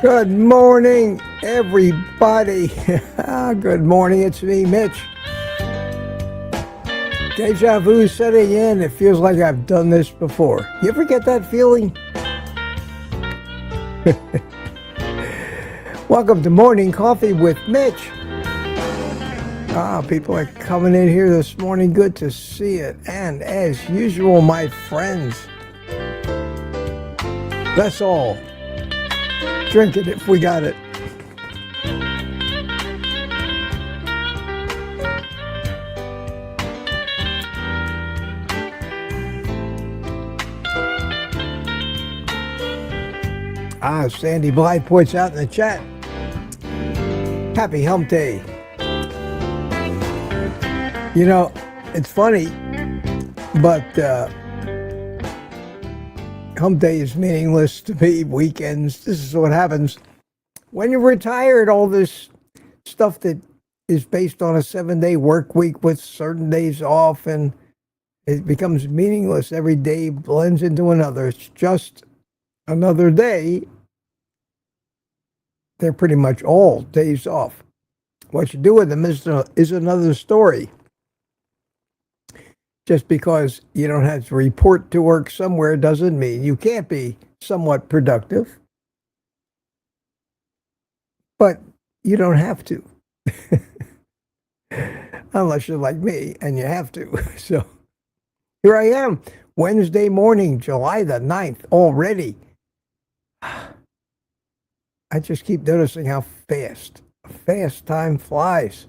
Good morning, everybody. Good morning, it's me, Mitch. Deja vu setting in. It feels like I've done this before. You ever get that feeling? Welcome to Morning Coffee with Mitch. People are coming in here this morning. Good to see it. And as usual, my friends, let's all drink it if we got it. Sandy Blythe points out in the chat, happy hump day. You know, it's funny, but hump day is meaningless to me. Weekends, this is what happens when you're retired. All this stuff that is based on a 7-day work week with certain days off, and it becomes meaningless. Every day blends into another. It's just another day. They're pretty much all days off. What you do with them is another story. Just because you don't have to report to work somewhere doesn't mean you can't be somewhat productive. But you don't have to. Unless you're like me and you have to. So here I am, Wednesday morning, July the 9th already. I just keep noticing how fast time flies.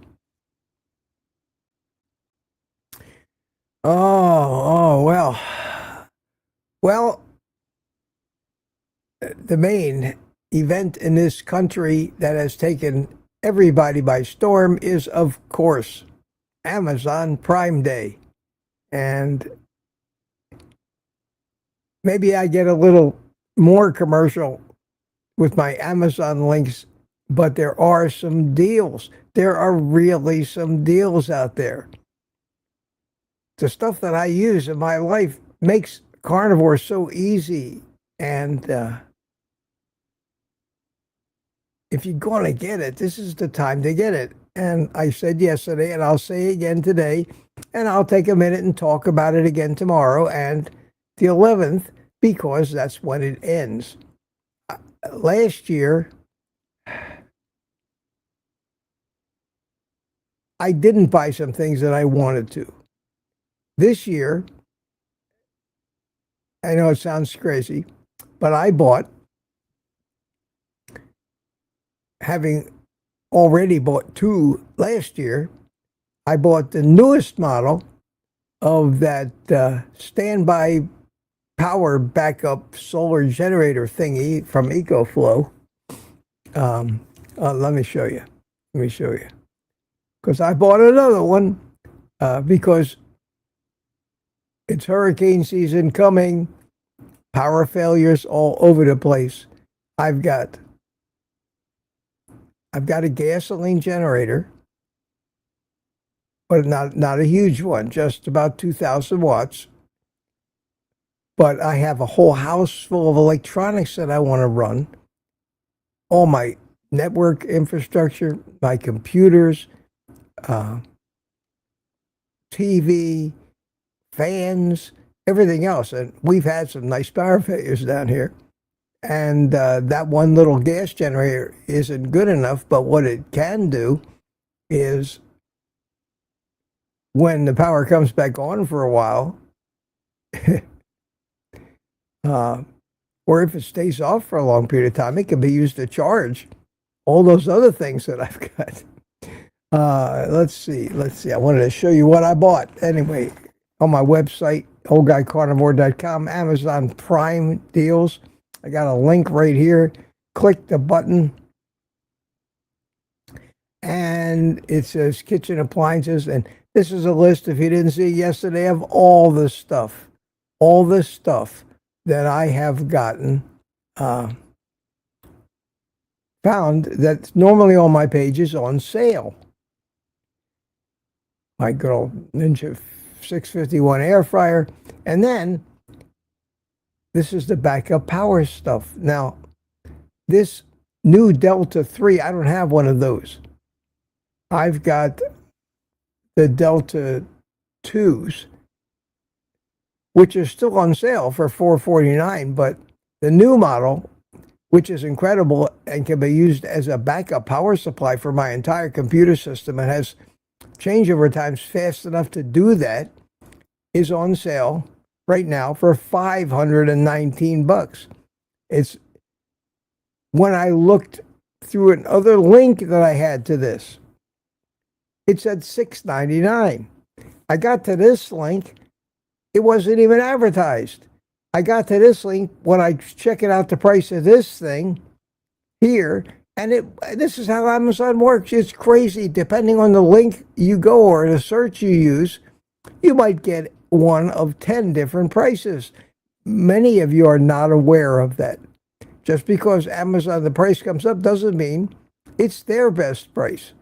Well, the main event in this country that has taken everybody by storm is, of course, Amazon Prime Day. And maybe I get a little more commercial with my Amazon links, but there are some deals. There are really some deals out there. The stuff that I use in my life makes carnivore so easy. And if you're going to get it, this is the time to get it. And I said yesterday, and I'll say again today, and I'll take a minute and talk about it again tomorrow and the 11th, because that's when it ends. Last year, I didn't buy some things that I wanted to. This year, I know it sounds crazy, but I bought, having already bought 2 last year, I bought the newest model of that standby power backup solar generator thingy from EcoFlow. Let me show you. Because I bought another one because it's hurricane season coming, power failures all over the place. I've got a gasoline generator, but not a huge one, just about 2,000 watts. But I have a whole house full of electronics that I want to run. All my network infrastructure, my computers, TV, fans, everything else. And we've had some nice power failures down here. And that one little gas generator isn't good enough, but what it can do is when the power comes back on for a while, or if it stays off for a long period of time, it can be used to charge all those other things that I've got. Let's see. I wanted to show you what I bought. Anyway, on my website, OldGuyCarnivore.com, Amazon Prime deals. I got a link right here. Click the button, and it says kitchen appliances. And this is a list, if you didn't see yesterday, of all the stuff that I have gotten, found that's normally on my pages on sale. My good old Ninja 651 air fryer. And then this is the backup power stuff. Now, this new Delta 3, I don't have one of those. I've got the Delta 2s, which are still on sale for $449, but the new model, which is incredible and can be used as a backup power supply for my entire computer system and has changeover times fast enough to do that, is on sale right now for $519. It's when I looked through another link that I had to this, it said $699. I got to this link, it wasn't even advertised. I got to this link when I checking out the price of this thing here, and this is how Amazon works. It's crazy. Depending on the link you go or the search you use, you might get one of 10 different prices. Many of you are not aware of that. Just because Amazon, the price comes up doesn't mean it's their best price.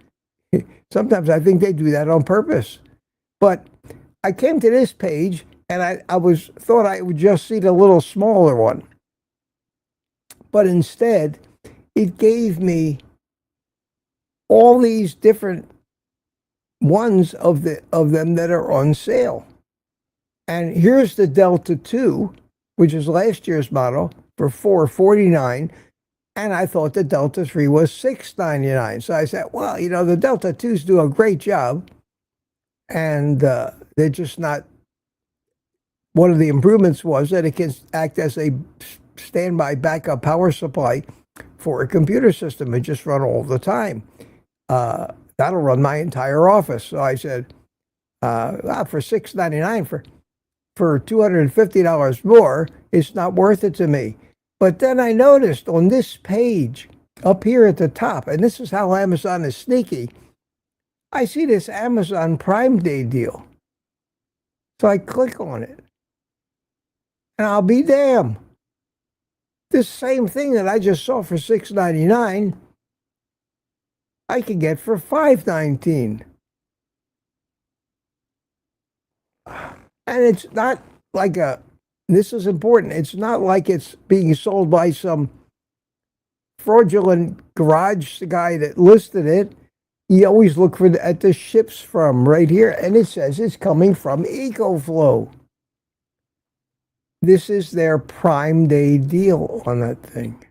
Sometimes I think they do that on purpose. But I came to this page, and I thought I would just see the little smaller one. But instead, it gave me all these different ones of them that are on sale. And here's the Delta 2, which is last year's model, for $449. And I thought the Delta 3 was $699. So I said, well, the Delta 2s do a great job. And they're just not. One of the improvements was that it can act as a standby backup power supply for a computer system and just run all the time. That'll run my entire office. So I said, for $699, for $250 more, it's not worth it to me. But then I noticed on this page up here at the top, and this is how Amazon is sneaky, I see this Amazon Prime Day deal. So I click on it. And I'll be damned. This same thing that I just saw for $699, I can get for $519. And it's not like this is important, it's not like it's being sold by some fraudulent garage guy that listed it. You always look at the ships from right here, and it says it's coming from EcoFlow. This is their Prime Day deal on that thing.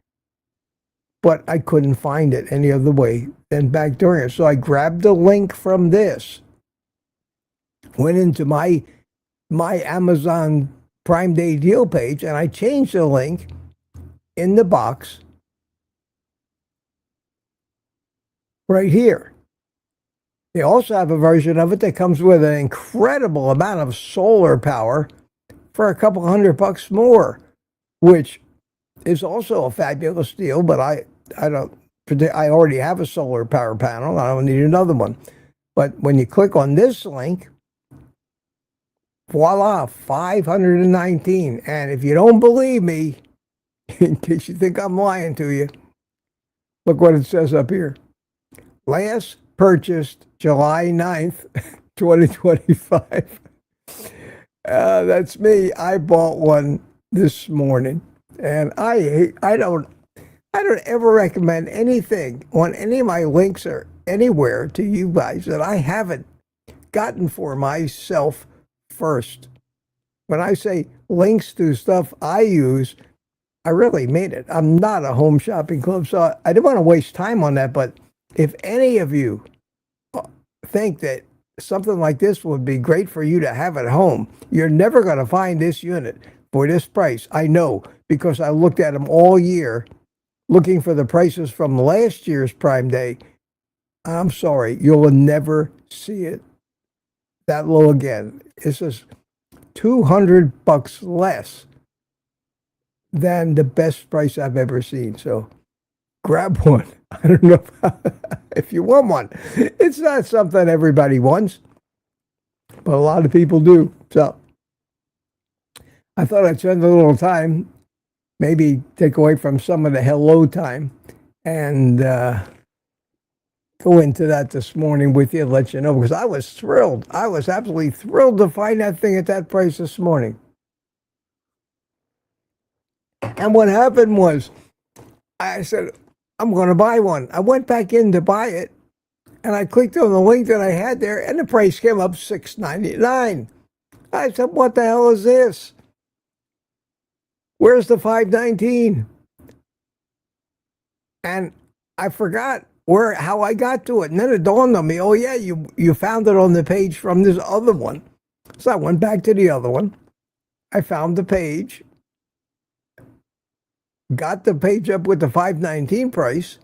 But I couldn't find it any other way than backdooring it. So I grabbed the link from this, went into my Amazon Prime Day deal page, and I changed the link in the box right here. They also have a version of it that comes with an incredible amount of solar power for a couple $100 more, which is also a fabulous deal. But I already have a solar power panel. I don't need another one. But when you click on this link, voila, $519. And if you don't believe me, in case you think I'm lying to you, look what it says up here. Last purchased July 9th, 2025. That's me. I bought one this morning, and I don't ever recommend anything on any of my links or anywhere to you guys that I haven't gotten for myself first. When I say links to stuff I use, I really mean it. I'm not a home shopping club, so I didn't want to waste time on that. But if any of you think that something like this would be great for you to have at home, you're never going to find this unit for this price. I know, because I looked at them all year looking for the prices from last year's Prime Day. I'm sorry, you'll never see it that low again. It's just $200 less than the best price I've ever seen. So grab one. I don't know if you want one. It's not something everybody wants, but a lot of people do. So I thought I'd spend a little time, maybe take away from some of the hello time, and go into that this morning with you, let you know, because I was thrilled. I was absolutely thrilled to find that thing at that price this morning. And what happened was, I said, I'm going to buy one. I went back in to buy it, and I clicked on the link that I had there, and the price came up $6.99. I said, what the hell is this? Where's the $5.19? And I forgot how I got to it. And then it dawned on me, oh yeah, you found it on the page from this other one. So I went back to the other one. I found the page, got the page up with the $5.19 price,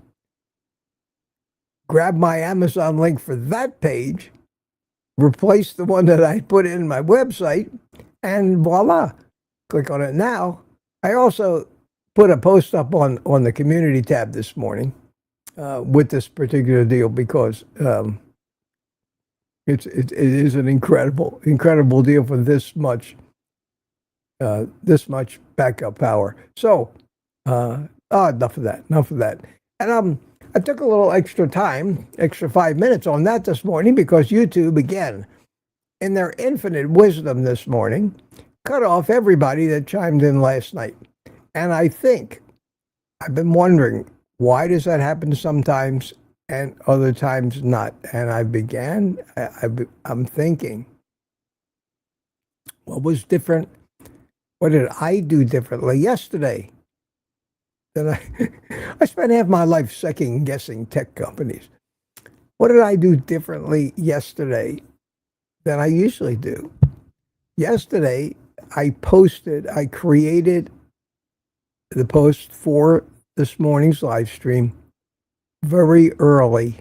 grabbed my Amazon link for that page, replaced the one that I put in my website, and voila, click on it now. I also put a post up on the community tab this morning with this particular deal, because it is an incredible deal for this much backup power. So enough of that. And I took a little extra 5 minutes on that this morning, because YouTube, again, in their infinite wisdom this morning, cut off everybody that chimed in last night. And I think, I've been wondering, why does that happen sometimes and other times not? And I'm thinking, what was different? What did I do differently yesterday? I spent half my life second guessing tech companies. What did I do differently yesterday than I usually do? Yesterday, I created the post for this morning's live stream very early.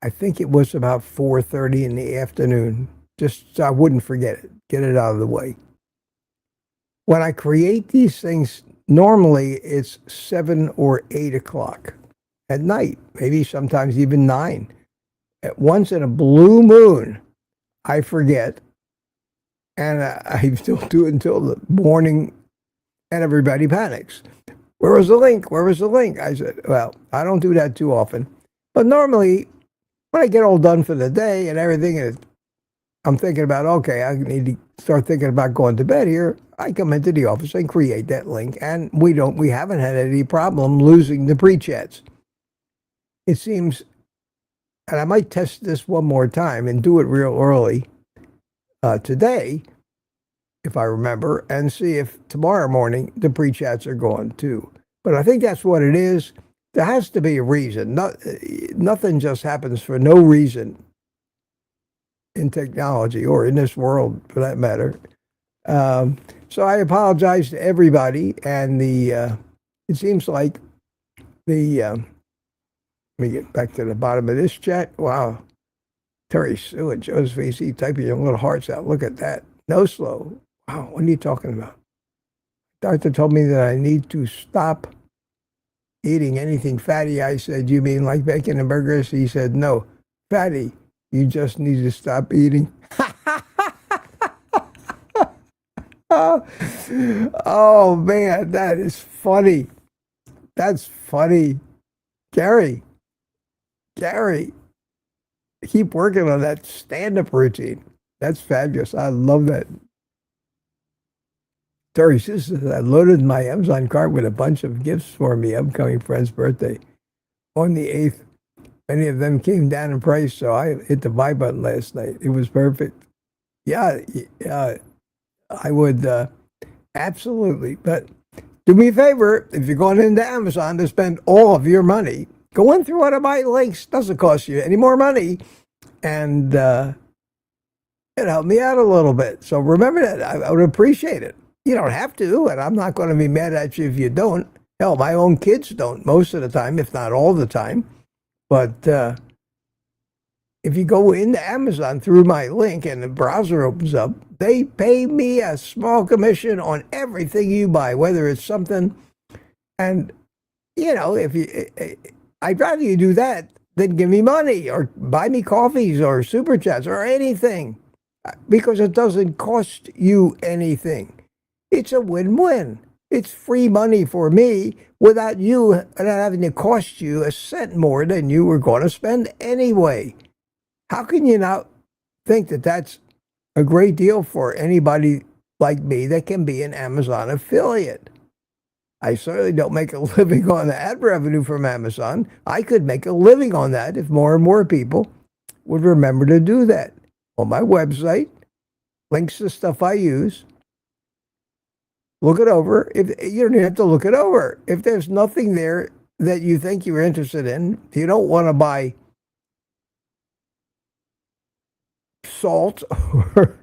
I think it was about 4:30 in the afternoon, just so I wouldn't forget it, get it out of the way. When I create these things, normally it's 7 or 8 o'clock at night, maybe sometimes even 9. At once in a blue moon, I forget, and I still do it until the morning, and everybody panics. Where was the link? Where was the link? I said, well, I don't do that too often. But normally, when I get all done for the day and everything, and I'm thinking about, okay, I need to start thinking about going to bed here, I come into the office and create that link, and we haven't had any problem losing the pre-chats. It seems, and I might test this one more time and do it real early today, if I remember, and see if tomorrow morning the pre-chats are gone too. But I think that's what it is. There has to be a reason. Nothing just happens for no reason in technology, or in this world for that matter. So I apologize to everybody, and it seems like let me get back to the bottom of this chat. Wow. Terry Sue and Joseph VC typing your little hearts out. Look at that. No slow. Wow, what are you talking about? Doctor told me that I need to stop eating anything fatty. I said, you mean like bacon and burgers? He said, no, fatty. You just need to stop eating. Oh, man, that is funny. That's funny. Gary, keep working on that stand-up routine. That's fabulous. I love that. Terry says, I loaded my Amazon cart with a bunch of gifts for me, upcoming friend's birthday. On the 8th, many of them came down in price, so I hit the buy button last night. It was perfect. Yeah, I would absolutely. But do me a favor, if you're going into Amazon to spend all of your money, go in through one of my links. Doesn't cost you any more money, and it helped me out a little bit. So remember that. I would appreciate it. You don't have to, and I'm not going to be mad at you if you don't. Hell, my own kids don't most of the time, if not all the time. But if you go into Amazon through my link and the browser opens up, they pay me a small commission on everything you buy, whether it's something. And, if I'd rather you do that than give me money or buy me coffees or super chats or anything, because it doesn't cost you anything. It's a win-win. It's free money for me without you not having to cost you a cent more than you were going to spend anyway. How can you not think that that's a great deal for anybody like me that can be an Amazon affiliate? I certainly don't make a living on the ad revenue from Amazon. I could make a living on that if more and more people would remember to do that. On my website, links to stuff I use. Look it over. If you don't even have to look it over. If there's nothing there that you think you're interested in, you don't want to buy salt or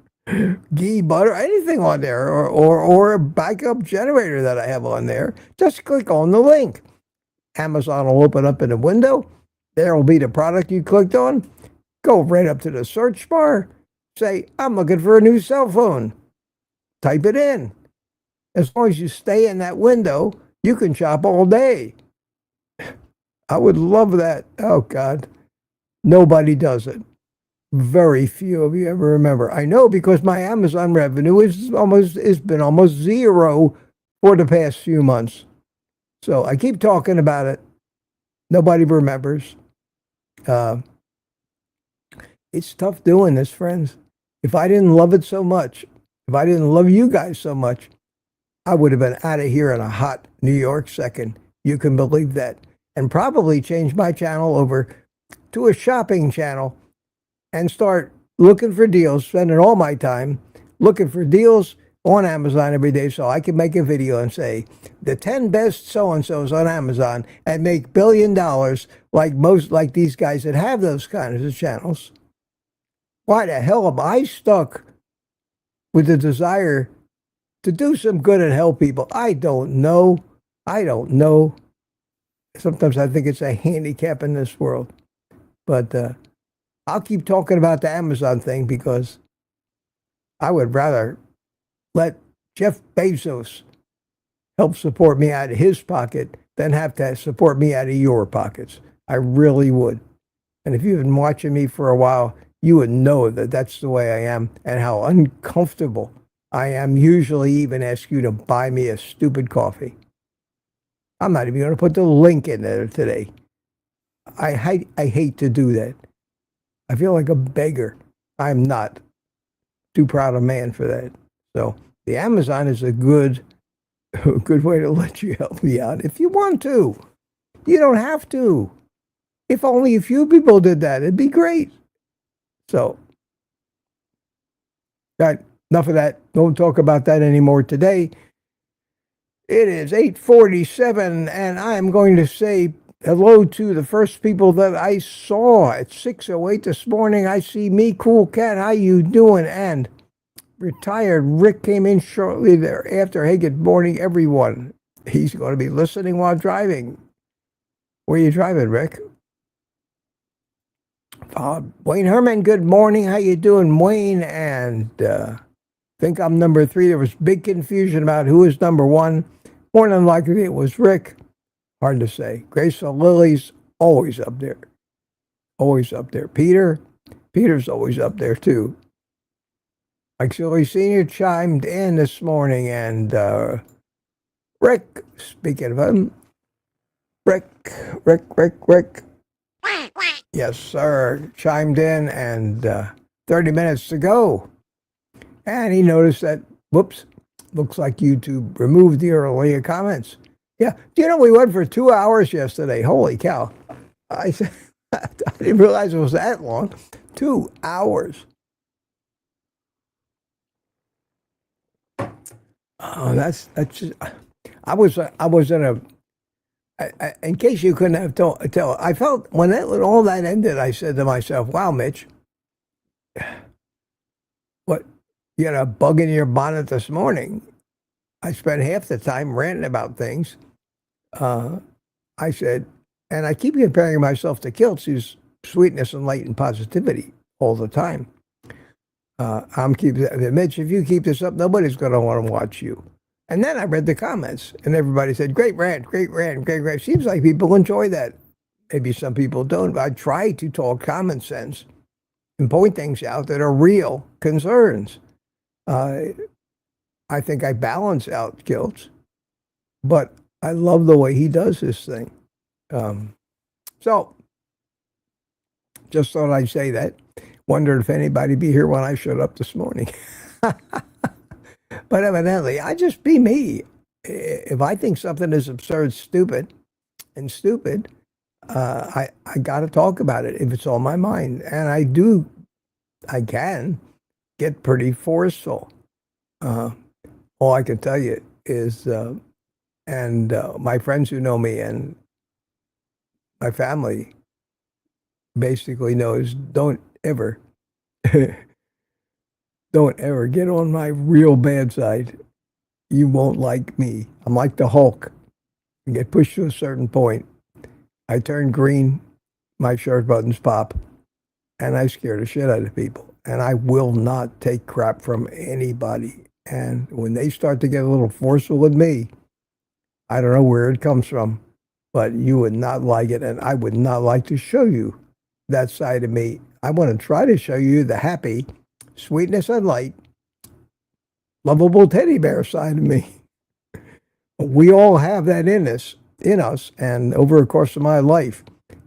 ghee, butter, anything on there, or a backup generator that I have on there, just click on the link. Amazon will open up in a window. There will be the product you clicked on. Go right up to the search bar. Say, I'm looking for a new cell phone. Type it in. As long as you stay in that window, you can shop all day. I would love that. Oh, God. Nobody does it. Very few of you ever remember. I know, because my Amazon revenue is been almost zero for the past few months. So I keep talking about it. Nobody remembers. It's tough doing this, friends. If I didn't love it so much, if I didn't love you guys so much, I would have been out of here in a hot New York second. You can believe that. And probably change my channel over to a shopping channel and start looking for deals, spending all my time looking for deals on Amazon every day, so I can make a video and say, the 10 best so-and-sos on Amazon, and make $1 billion like these guys that have those kinds of channels. Why the hell am I stuck with the desire to do some good and help people? I don't know. Sometimes I think it's a handicap in this world. But I'll keep talking about the Amazon thing, because I would rather let Jeff Bezos help support me out of his pocket than have to support me out of your pockets. I really would. And if you've been watching me for a while, you would know that that's the way I am, and how uncomfortable I am usually even ask you to buy me a stupid coffee. I'm not even going to put the link in there today. I hate to do that. I feel like a beggar. I'm not too proud a man for that. So the Amazon is a good way to let you help me out if you want to. You don't have to. If only a few people did that, it'd be great. So, right, enough of that. Don't talk about that anymore today. It is 8:47, and I'm going to say hello to the first people that I saw at 6:08 this morning. I see me, Cool Cat. How you doing? And retired Rick came in shortly thereafter. Hey, good morning, everyone. He's going to be listening while driving. Where are you driving, Rick? Wayne Herman, good morning. How you doing, Wayne? And think I'm number 3. There was big confusion about who is number 1. More than likely it was Rick. Hard to say. Graceful Lily's always up there. Always up there. Peter's always up there too. Auxiliary Senior chimed in this morning, and Rick, speaking of him, Rick. Yes, sir. Chimed in, and 30 minutes to go. And he noticed that, whoops, looks like YouTube removed the earlier comments. Yeah. Do you know we went for 2 hours yesterday? Holy cow. I didn't realize it was that long. 2 hours. Oh, that's just, I was in a, in case you couldn't have tell, I felt when all that ended, I said to myself, wow, Mitch, what, you had a bug in your bonnet this morning. I spent half the time ranting about things. I said, and I keep comparing myself to Kilts, who's sweetness and light and positivity all the time. I'm keeping Mitch, if you keep this up, nobody's going to want to watch you. And then I read the comments, and everybody said, great rant, great rant, great rant. Seems like people enjoy that. Maybe some people don't, but I try to talk common sense and point things out that are real concerns. I think I balance out guilt, but I love the way he does this thing. So, just thought I'd say that. Wondered if anybody'd be here when I showed up this morning. But evidently, I just be me. If I think something is absurd, stupid, I got to talk about it if it's on my mind. And I can get pretty forceful. All I can tell you is, my friends who know me and my family basically knows, don't ever get on my real bad side. You won't like me. I'm like the Hulk. You get pushed to a certain point. I turn green, my shirt buttons pop, and I scare the shit out of people. And I will not take crap from anybody. And when they start to get a little forceful with me, I don't know where it comes from, but you would not like it, and I would not like to show you that side of me. I want to try to show you the happy, sweetness and light, lovable teddy bear side of me. We all have that in us, and over the course of my life,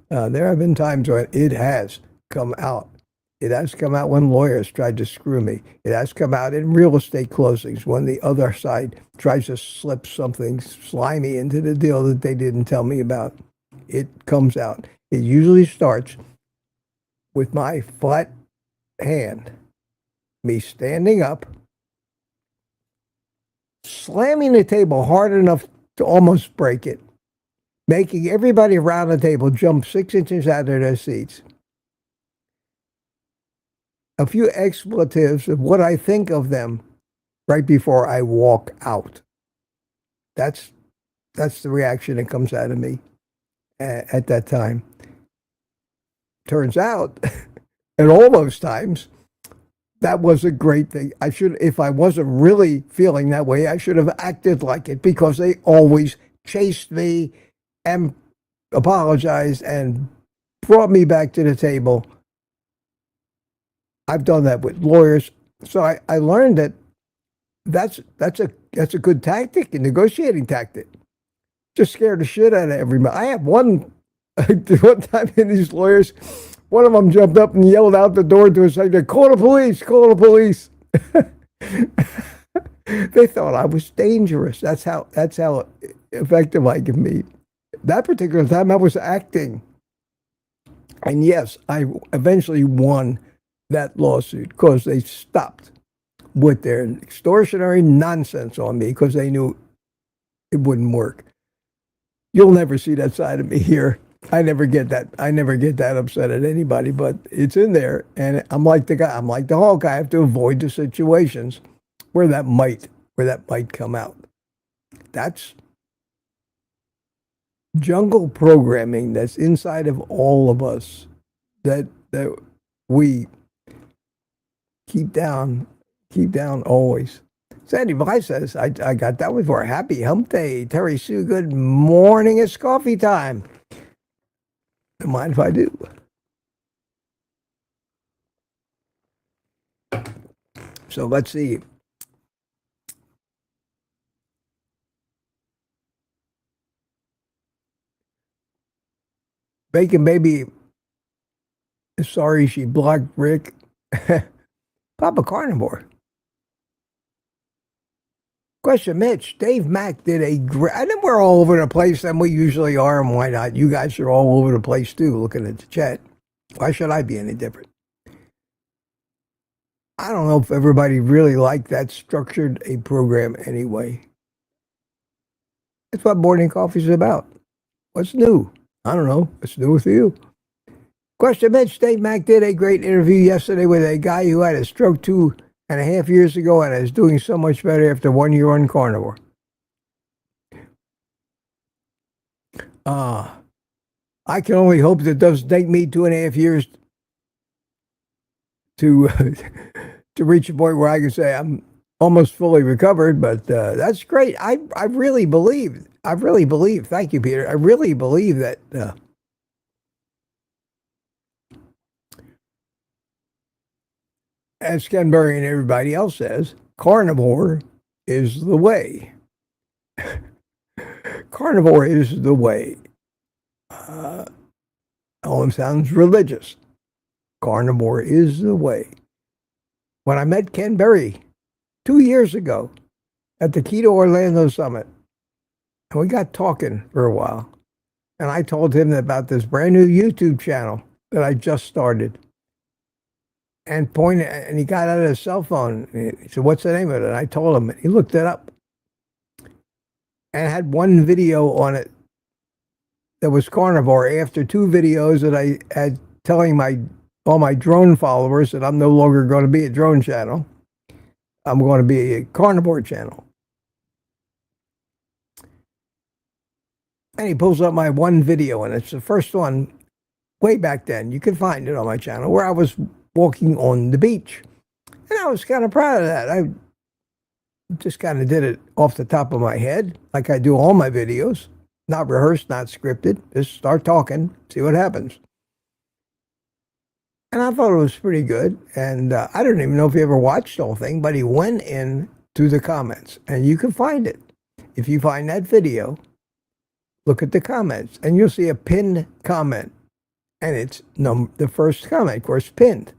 there have been times when it has come out. It has come out when lawyers tried to screw me. It has come out in real estate closings when the other side tries to slip something slimy into the deal that they didn't tell me about. It comes out. It usually starts with my flat hand, me standing up, slamming the table hard enough to almost break it, making everybody around the table jump 6 inches out of their seats. A few expletives of what I think of them right before I walk out. That's the reaction that comes out of me at that time. Turns out, at all those times, that was a great thing. If I wasn't really feeling that way, I should have acted like it, because they always chased me and apologized and brought me back to the table. I've done that with lawyers. So I learned that that's a good tactic, a negotiating tactic. Just scare the shit out of everybody. I have one time in these lawyers, one of them jumped up and yelled out the door to us like, call the police, call the police. They thought I was dangerous. That's how effective I can be. That particular time I was acting. And yes, I eventually won that lawsuit because they stopped with their extortionary nonsense on me because they knew it wouldn't work. You'll never see that side of me here. I never get that upset at anybody, but it's in there. And I'm like the Hulk. I have to avoid the situations where that might come out. That's jungle programming that's inside of all of us that we keep down always. Sandy Vice says, I got that one for a happy hump day. Terry Sue, good morning. It's coffee time. Don't mind if I do. So let's see. Bacon Baby is sorry she blocked Rick. Papa Carnivore. Question, Mitch. Dave Mack did a great... I think we're all over the place, and we usually are, and why not? You guys are all over the place, too, looking at the chat. Why should I be any different? I don't know if everybody really liked that structured a program anyway. That's what morning coffee is about. What's new? I don't know. What's new with you? Question, Mitch. Dave Mack did a great interview yesterday with a guy who had a stroke 2.5 years ago and is doing so much better after 1 year on carnivore. I can only hope that it doesn't take me 2.5 years to to reach a point where I can say I'm almost fully recovered. But that's great. I really believe. I really believe. Thank you, Peter. I really believe that. As Ken Berry and everybody else says, carnivore is the way. Carnivore is the way. Almost sounds religious. Carnivore is the way. When I met Ken Berry 2 years ago at the Keto Orlando Summit, and we got talking for a while, and I told him about this brand new YouTube channel that I just started. And he got out of his cell phone. He said, "What's the name of it?" And I told him. He looked it up, and had one video on it that was carnivore. After 2 videos that I had telling all my drone followers that I'm no longer going to be a drone channel, I'm going to be a carnivore channel. And he pulls up my one video, and it's the first one way back then. You can find it on my channel, where I was walking on the beach. And I was kind of proud of that. I just kind of did it off the top of my head, like I do all my videos. Not rehearsed, not scripted. Just start talking, see what happens. And I thought it was pretty good. And I don't even know if he ever watched the whole thing, but he went in to the comments. And you can find it. If you find that video, look at the comments. And you'll see a pinned comment. And it's the first comment, of course, pinned.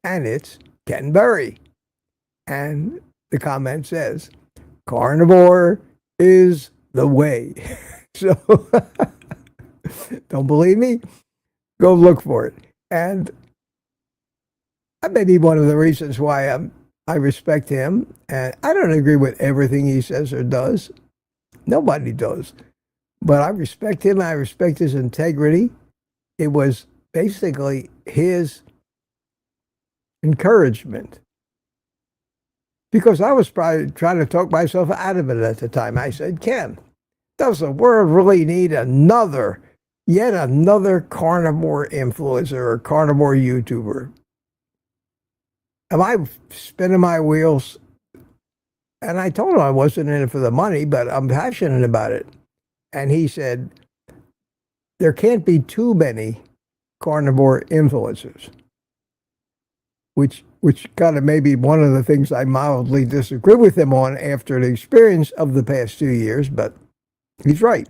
And it's Ken Berry. And the comment says, "Carnivore is the way." So, don't believe me? Go look for it. And that may be one of the reasons why I respect him. And I don't agree with everything he says or does. Nobody does. But I respect him. I respect his integrity. It was basically his encouragement. Because I was probably trying to talk myself out of it at the time. I said, "Ken, does the world really need yet another carnivore influencer or carnivore YouTuber? Am I spinning my wheels?" And I told him I wasn't in it for the money, but I'm passionate about it. And he said, "There can't be too many carnivore influencers," which kind of maybe one of the things I mildly disagree with him on after the experience of the past 2 years, but he's right.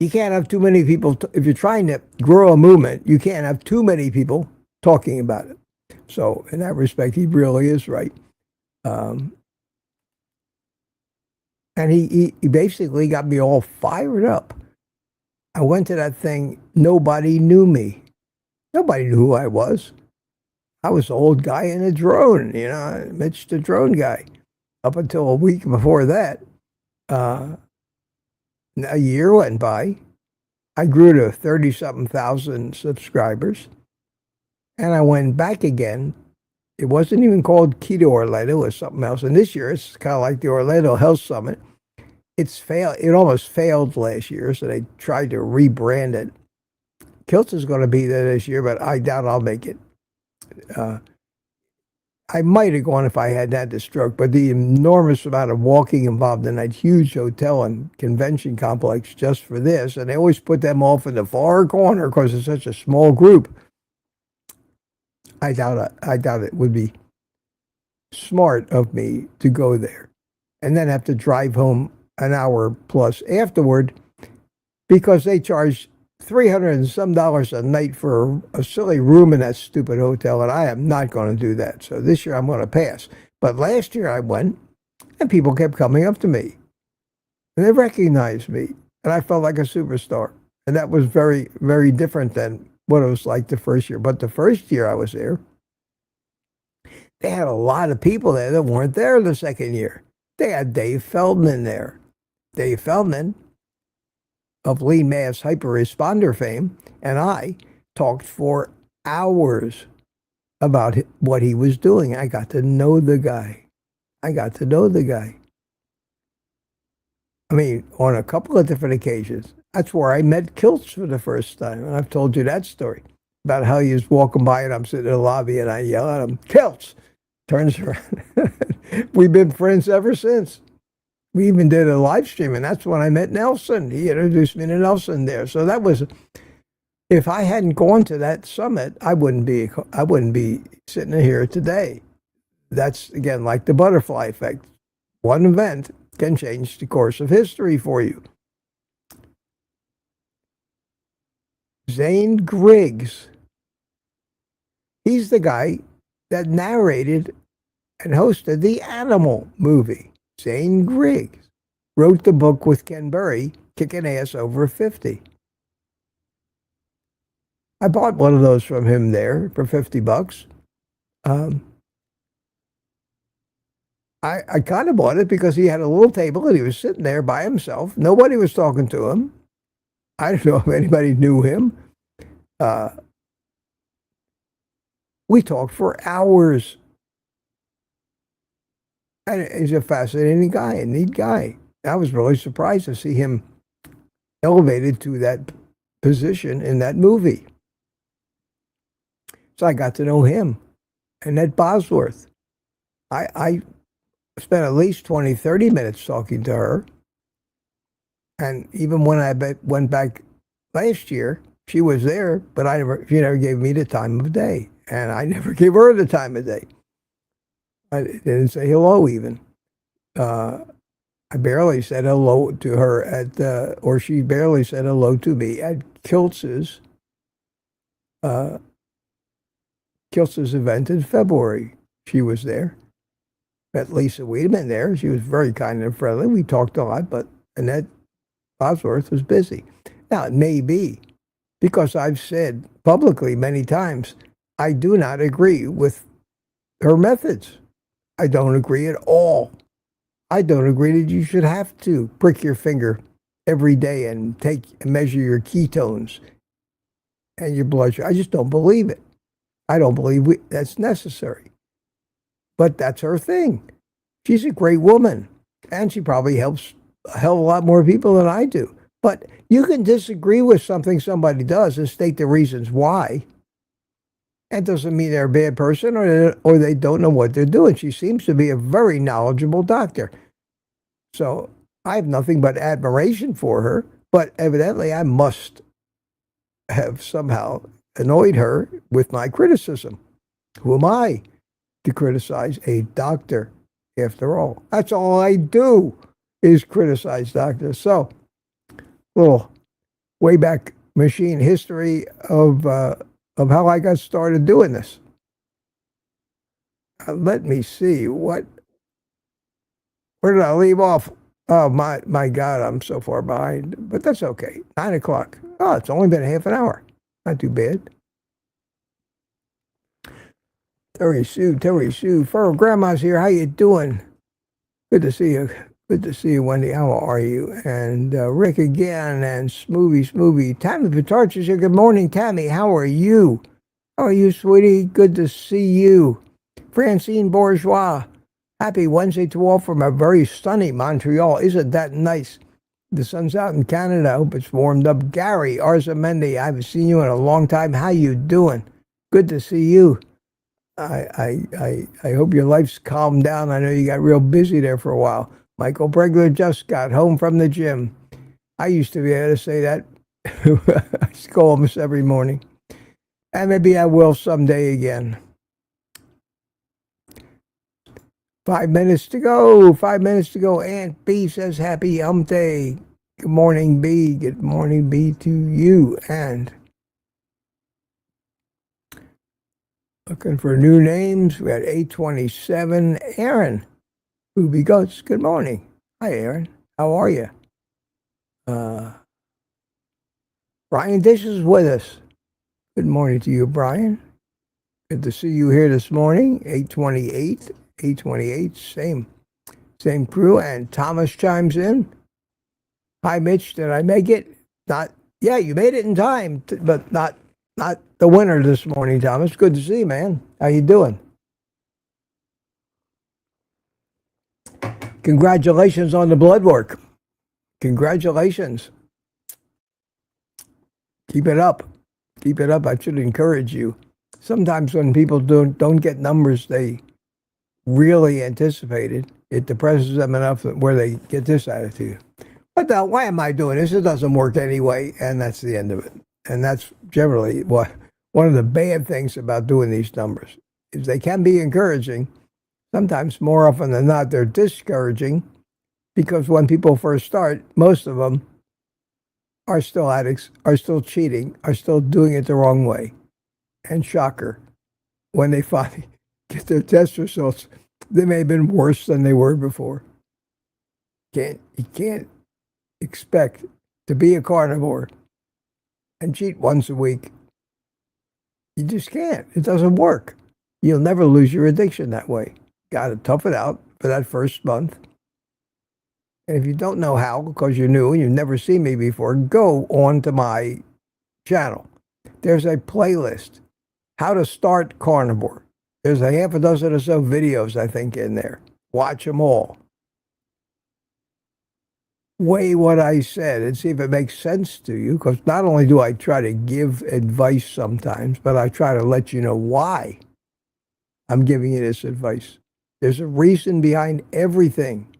You can't have too many people, if you're trying to grow a movement, you can't have too many people talking about it. So in that respect, he really is right. And he basically got me all fired up. I went to that thing. Nobody knew me. Nobody knew who I was. I was the old guy in a drone, Mitch the drone guy. Up until a week before that, a year went by. I grew to 30-something thousand subscribers. And I went back again. It wasn't even called Keto Orlando. It was something else. And this year, it's kind of like the Orlando Health Summit. It almost failed last year, so they tried to rebrand it. Kilts is going to be there this year, but I doubt I'll make it. I might have gone if I hadn't had the stroke, but the enormous amount of walking involved in that huge hotel and convention complex just for this, and they always put them off in the far corner because it's such a small group. I doubt it would be smart of me to go there and then have to drive home an hour plus afterward because they charge $300 and some a night for a silly room in that stupid hotel, and I am not going to do that. So this year I'm going to pass. But last year I went, and people kept coming up to me, and they recognized me, and I felt like a superstar. And that was very, very different than what it was like the first year. But the first year I was there, they had a lot of people there that weren't there the second year. They had Dave Feldman there. Dave Feldman of lean mass hyper-responder fame, and I talked for hours about what he was doing. I got to know the guy. I mean, on a couple of different occasions. That's where I met Kilts for the first time. And I've told you that story about how he was walking by and I'm sitting in the lobby and I yell at him, Kilts! Turns around. We've been friends ever since. We even did a live stream, and that's when I met Nelson. He introduced me to Nelson there. So that was, if I hadn't gone to that summit, I wouldn't be sitting here today. That's, again, like the butterfly effect. One event can change the course of history for you. Zane Griggs. He's the guy that narrated and hosted the Animal movie. Zane Griggs wrote the book with Ken Burry, Kicking Ass Over 50. I bought one of those from him there for $50. I kind of bought it because he had a little table and he was sitting there by himself. Nobody was talking to him. I don't know if anybody knew him. We talked for hours. And he's a fascinating guy, a neat guy. I was really surprised to see him elevated to that position in that movie. So I got to know him. Annette Bosworth. I spent at least 20, 30 minutes talking to her. And even when I went back last year, she was there, but she never gave me the time of day. And I never gave her the time of day. I didn't say hello even. I barely said hello to her or she barely said hello to me at Kiltz's event in February. She was there. Met Lisa Wiedemann there. She was very kind and friendly. We talked a lot, but Annette Bosworth was busy. Now, it may be because I've said publicly many times, I do not agree with her methods. I don't agree at all. I don't agree that you should have to prick your finger every day and measure your ketones and your blood sugar. I just don't believe it. I don't believe that's necessary. But that's her thing. She's a great woman, and she probably helps a hell of a lot more people than I do. But you can disagree with something somebody does and state the reasons why. That doesn't mean they're a bad person or they don't know what they're doing. She seems to be a very knowledgeable doctor. So I have nothing but admiration for her, but evidently I must have somehow annoyed her with my criticism. Who am I to criticize a doctor after all? That's all I do is criticize doctors. So, little Wayback Machine history of how I got started doing this. Let me see where did I leave off? Oh my God, I'm so far behind, but that's okay. 9 o'clock. Oh, it's only been a half an hour. Not too bad. Terry Sue, Furrow Grandma's here. How you doing? Good to see you. Good to see you, Wendy. How are you? And Rick again, and Smoothie. Tammy Patarch is here. Good morning, Tammy. How are you? How are you, sweetie? Good to see you. Francine Bourgeois. Happy Wednesday to all from a very sunny Montreal. Isn't that nice? The sun's out in Canada. I hope it's warmed up. Gary Arzamendi, I haven't seen you in a long time. How you doing? Good to see you. I hope your life's calmed down. I know you got real busy there for a while. Michael Bregler just got home from the gym. I used to be able to say that. I go almost every morning. And maybe I will someday again. 5 minutes to go. 5 minutes to go. Aunt B says happy hump day. Good morning, B. Good morning, B, to you. And looking for new names. We had 827. Aaron. Ruby Goats. Good morning. Hi, Aaron. How are you? Brian Dish is with us. Good morning to you, Brian. Good to see you here this morning. 828, same crew. And Thomas chimes in. Hi, Mitch. Did I make it? Not. Yeah, you made it in time, but not the winner this morning, Thomas. Good to see you, man. How you doing? Congratulations on the blood work. Congratulations. Keep it up. Keep it up. I should encourage you. Sometimes when people don't get numbers they really anticipated, it depresses them enough where they get this attitude. What the hell? Why am I doing this? It doesn't work anyway. And that's the end of it. And that's generally one of the bad things about doing these numbers is they can be encouraging. Sometimes more often than not, they're discouraging because when people first start, most of them are still addicts, are still cheating, are still doing it the wrong way. And shocker, when they finally get their test results, they may have been worse than they were before. You can't expect to be a carnivore and cheat once a week. You just can't. It doesn't work. You'll never lose your addiction that way. Got to tough it out for that first month. And if you don't know how, because you're new and you've never seen me before, go on to my channel. There's a playlist, How to Start Carnivore. There's a half a dozen or so videos, I think, in there. Watch them all. Weigh what I said and see if it makes sense to you, because not only do I try to give advice sometimes, but I try to let you know why I'm giving you this advice. There's a reason behind everything.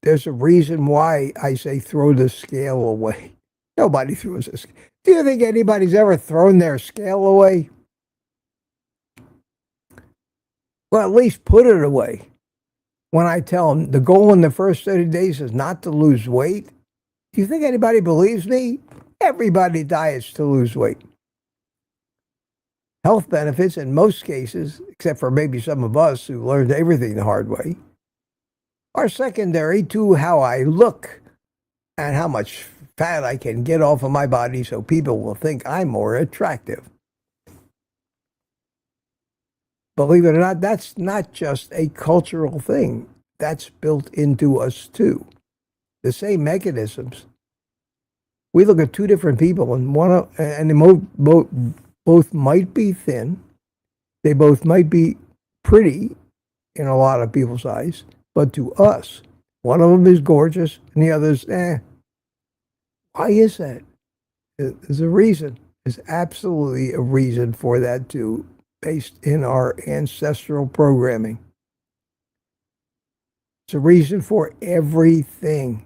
There's a reason why I say throw the scale away. Nobody throws a scale. Do you think anybody's ever thrown their scale away? Well, at least put it away. When I tell them the goal in the first 30 days is not to lose weight, do you think anybody believes me? Everybody diets to lose weight. Health benefits in most cases, except for maybe some of us who learned everything the hard way, are secondary to how I look and how much fat I can get off of my body so people will think I'm more attractive. Believe it or not, that's not just a cultural thing. That's built into us too. The same mechanisms. We look at two different people, and they both might be thin. They both might be pretty in a lot of people's eyes, but to us, one of them is gorgeous, and the other's Why is that? There's a reason. There's absolutely a reason for that too, based in our ancestral programming. It's a reason for everything.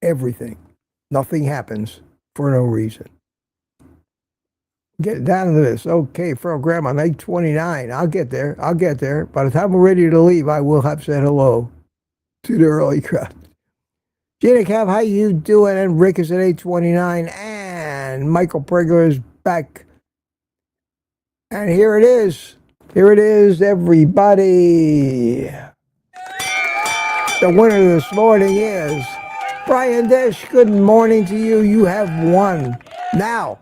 Everything. Nothing happens for no reason. Get down to this. Okay, program on 8:29. I'll get there. I'll get there. By the time we're ready to leave, I will have said hello to the early crowd. Gina Cav, how you doing? And Rick is at 8:29. And Michael Pregler is back. And here it is. Here it is, everybody. The winner this morning is Brian Dish. Good morning to you. You have won. Now,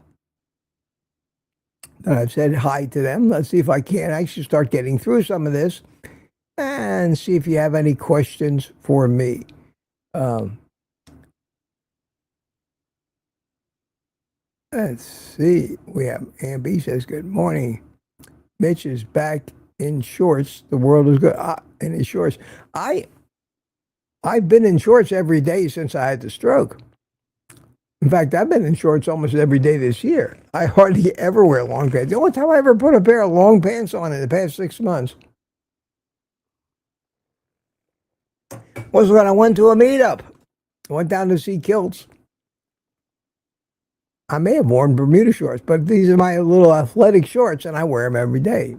that I've said hi to them, let's see if I can actually start getting through some of this and see if you have any questions for me. Let's see. We have Amby says, good morning. Mitch is back in shorts. The world is good. In his shorts. I've been in shorts every day since I had the stroke. In fact, I've been in shorts almost every day this year. I hardly ever wear long pants. The only time I ever put a pair of long pants on in the past 6 months was when I went to a meetup. I went down to see kilts. I may have worn Bermuda shorts, but these are my little athletic shorts, and I wear them every day.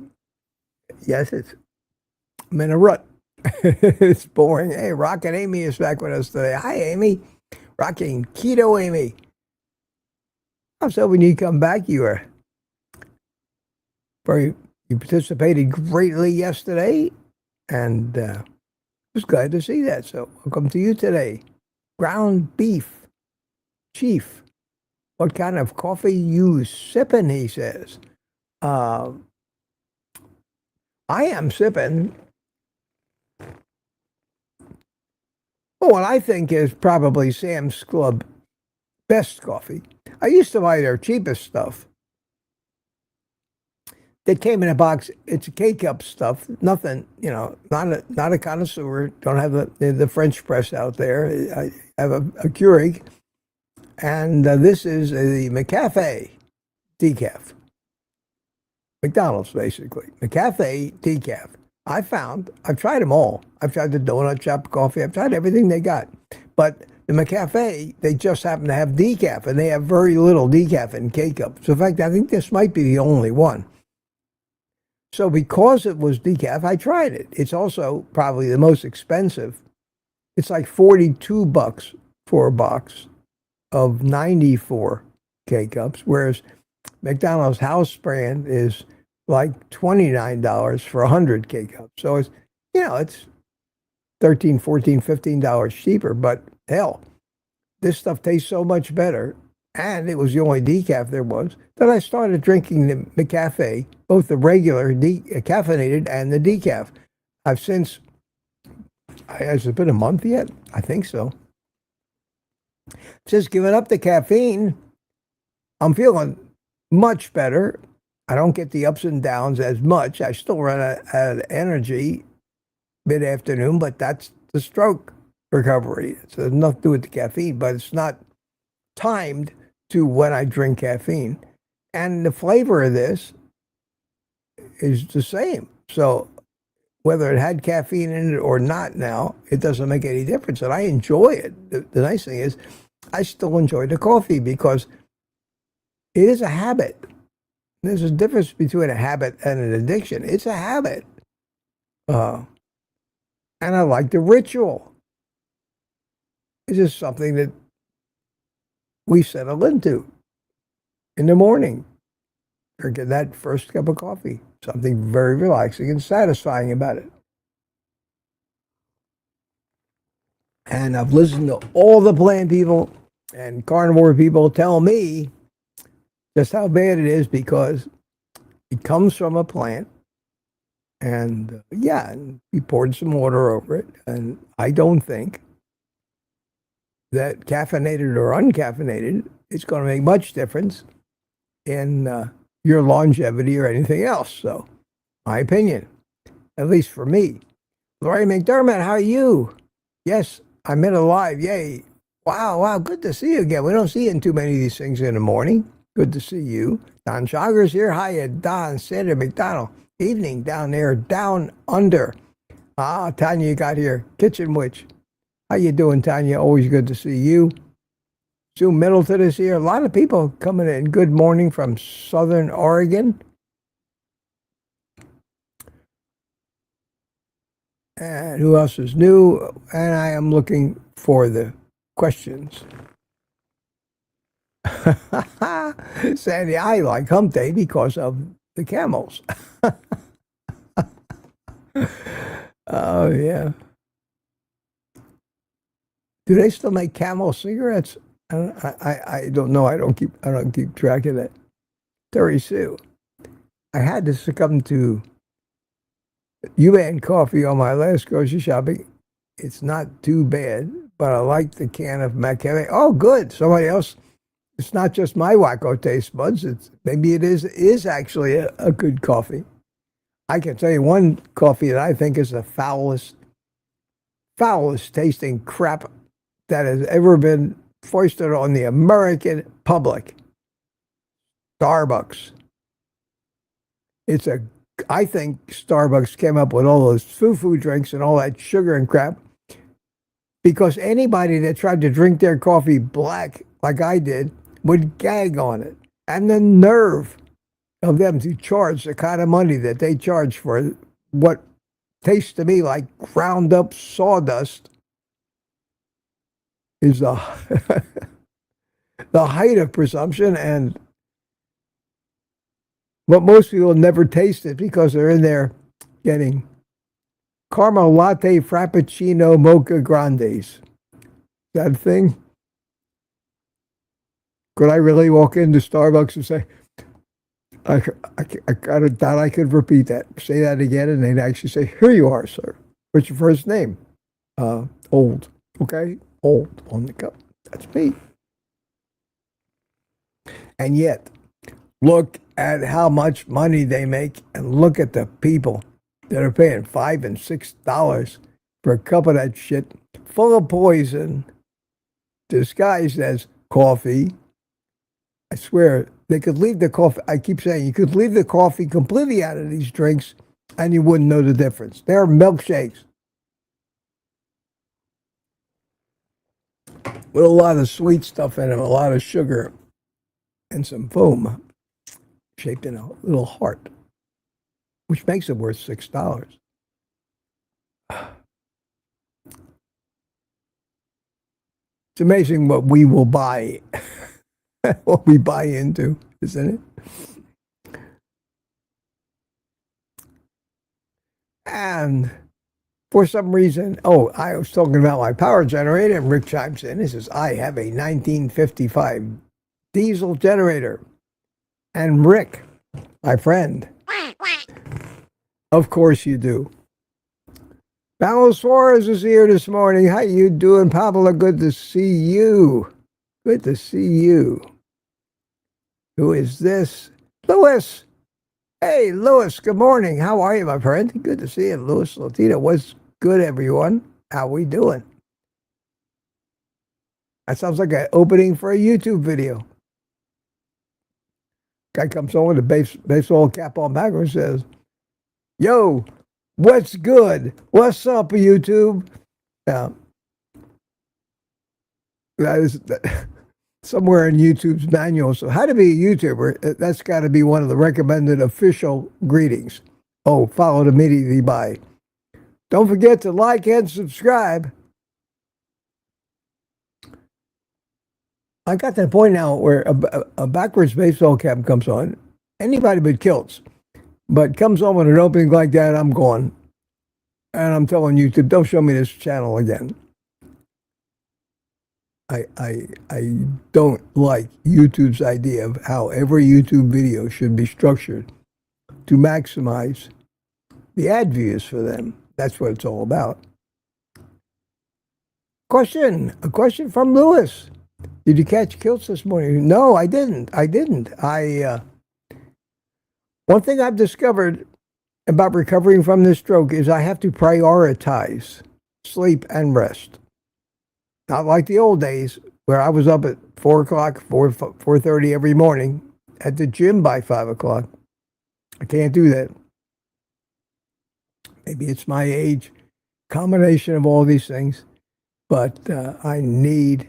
Yes, I'm in a rut. It's boring. Hey, Rockin' Amy is back with us today. Hi, Amy. Rocking Keto Amy. I'm so when you come back, you participated greatly yesterday, and I was glad to see that. So welcome to you today. Ground beef, chief. What kind of coffee you sipping, he says. I am sipping what I think is probably Sam's Club best coffee. I used to buy their cheapest stuff. That came in a box. It's a K-cup stuff. Nothing, not a connoisseur. Don't have the French press out there. I have a Keurig. And this is the McCafe decaf. McDonald's, basically. McCafe decaf. I've tried them all. I've tried the donut shop coffee. I've tried everything they got. But the McCafe, they just happen to have decaf, and they have very little decaf in K-cup. So, in fact, I think this might be the only one. So because it was decaf, I tried it. It's also probably the most expensive. It's like $42 for a box of 94 K-cups, whereas McDonald's house brand is like $29 for 100 K-cups. So it's, it's $13, $14, $15 cheaper, but hell, this stuff tastes so much better. And it was the only decaf there was, that I started drinking the McCafe, both the regular caffeinated and the decaf. I've since, has it been a month yet? I think so. Since giving up the caffeine, I'm feeling much better. I don't get the ups and downs as much. I still run out of energy mid-afternoon, but that's the stroke recovery. It has nothing to do with the caffeine, but it's not timed to when I drink caffeine. And the flavor of this is the same. So whether it had caffeine in it or not now, it doesn't make any difference. And I enjoy it. The nice thing is I still enjoy the coffee because it is a habit. There's a difference between a habit and an addiction. It's a habit. And I like the ritual. It's just something that we settle into in the morning, drinking that first cup of coffee. Something very relaxing and satisfying about it. And I've listened to all the plant people and carnivore people tell me just how bad it is because it comes from a plant. And and we poured some water over it. And I don't think that caffeinated or uncaffeinated, it's going to make much difference in your longevity or anything else. So, my opinion, at least for me. Lori McDermott, how are you? Yes, I'm in alive. Yay. Wow. Good to see you again. We don't see you in too many of these things in the morning. Good to see you. Don Chagra's here. Hiya, Don. Sandra McDonald. Evening down there, down under. Tanya got here. Kitchen Witch. How you doing, Tanya? Always good to see you. Sue Middleton is here. A lot of people coming in. Good morning from Southern Oregon. And who else is new? And I am looking for the questions. Sandy, I like hump day because of the camels. Oh, yeah. Do they still make Camel cigarettes? I don't know. I don't keep track of that. Terry Sue, I had to succumb to U-Ban coffee on my last grocery shopping. It's not too bad, but I like the can of McCafe. Oh, good. Somebody else. It's not just my wacko taste buds. Maybe it is actually a good coffee. I can tell you one coffee that I think is the foulest tasting crap that has ever been foisted on the American public. Starbucks. I think Starbucks came up with all those foo-foo drinks and all that sugar and crap because anybody that tried to drink their coffee black like I did would gag on it. And the nerve of them to charge the kind of money that they charge for what tastes to me like ground up sawdust is the height of presumption, and but most people never taste it because they're in there getting caramel latte, frappuccino, mocha grandes. That thing? Could I really walk into Starbucks and say, I thought I could repeat that. Say that again, and they'd actually say, "Here you are, sir. What's your first name?" Old. Okay? Old on the cup. That's me. And yet, look at how much money they make and look at the people that are paying $5 and $6 for a cup of that shit full of poison disguised as coffee. I swear, they could leave the coffee. I keep saying you could leave the coffee completely out of these drinks and you wouldn't know the difference. They're milkshakes with a lot of sweet stuff in them, a lot of sugar, and some foam shaped in a little heart, which makes it worth $6. It's amazing what we will buy, what we buy into, isn't it? And for some reason, I was talking about my power generator, and Rick chimes in. He says, I have a 1955 diesel generator. And Rick, my friend, of course you do. Pamela Suarez is here this morning. How you doing, Pamela? Good to see you. Good to see you. Who is this? Louis. Hey, Louis, good morning. How are you, my friend? Good to see you, Louis Latino. What's good, everyone? How we doing? That sounds like an opening for a YouTube video. Guy comes on with a baseball cap on backwards and says, yo, what's good? What's up, YouTube? Yeah. That is somewhere in YouTube's manual. So how to be a YouTuber, that's got to be one of the recommended official greetings. Oh, followed immediately by, don't forget to like and subscribe. I got to the point now where a backwards baseball cap comes on, anybody but kilts, but comes on with an opening like that, I'm gone. And I'm telling YouTube, don't show me this channel again. I don't like YouTube's idea of how every YouTube video should be structured to maximize the ad views for them. That's what it's all about. A question from Lewis. Did you catch kilts this morning? No, I didn't. One thing I've discovered about recovering from this stroke is I have to prioritize sleep and rest. Not like the old days where I was up at 4 o'clock, 4:30 every morning, at the gym by 5 o'clock. I can't do that. Maybe it's my age, combination of all these things, but I need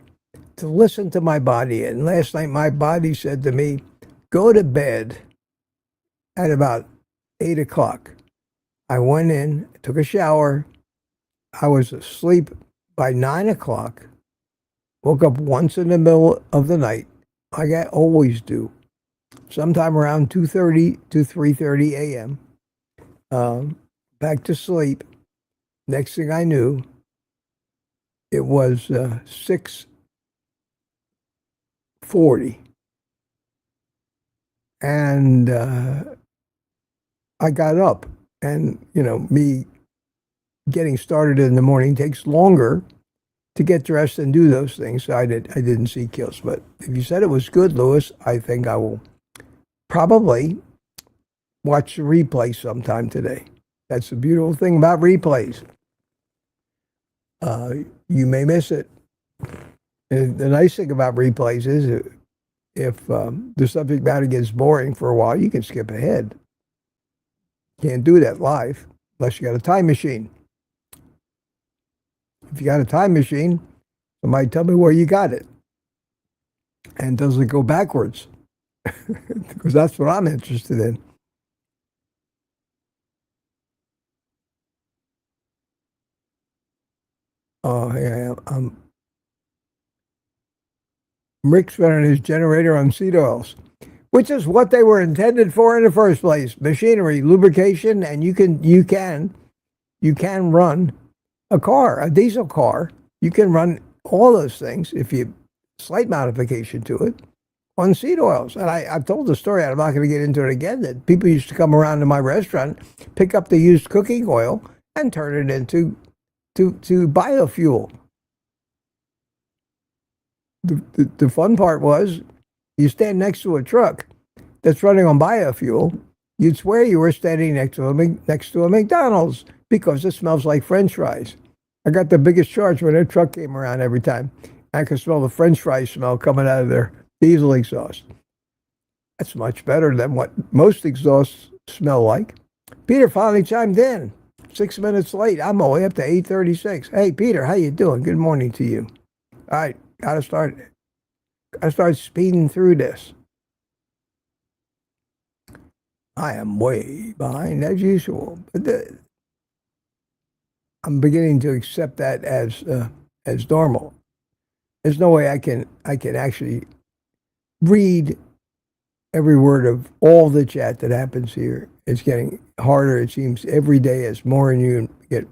to listen to my body. And last night my body said to me, go to bed at about 8 o'clock. I went in, took a shower. I was asleep by 9 o'clock. Woke up once in the middle of the night, like I always do, sometime around 2:30 to 3:30 a.m. Back to sleep. Next thing I knew, it was 6:40. And I got up. And, me getting started in the morning takes longer to get dressed and do those things. So I didn't see kills. But if you said it was good, Louis, I think I will probably watch the replay sometime today. That's the beautiful thing about replays. You may miss it. And the nice thing about replays is if the subject matter gets boring for a while, you can skip ahead. Can't do that live unless you got a time machine. If you got a time machine, somebody tell me where you got it. And does it go backwards? Because that's what I'm interested in. Oh, yeah. Rick's running his generator on seed oils, which is what they were intended for in the first place. Machinery, lubrication, and you can run a car, a diesel car. You can run all those things if you slight modification to it on seed oils. And I've told the story, I'm not going to get into it again, that people used to come around to my restaurant, pick up the used cooking oil and turn it into biofuel. The fun part was you stand next to a truck that's running on biofuel, you'd swear you were standing next to a McDonald's because it smells like French fries. I got the biggest charge when their truck came around every time. I could smell the French fry smell coming out of their diesel exhaust. That's much better than what most exhausts smell like. Peter finally chimed in. 6 minutes late. I'm all the way up to 8:36. Hey, Peter, how you doing? Good morning to you. All right, gotta start speeding through this. I am way behind as usual, but I'm beginning to accept that as normal. There's no way I can actually read every word of all the chat that happens here. It's getting harder. It seems every day as more and you get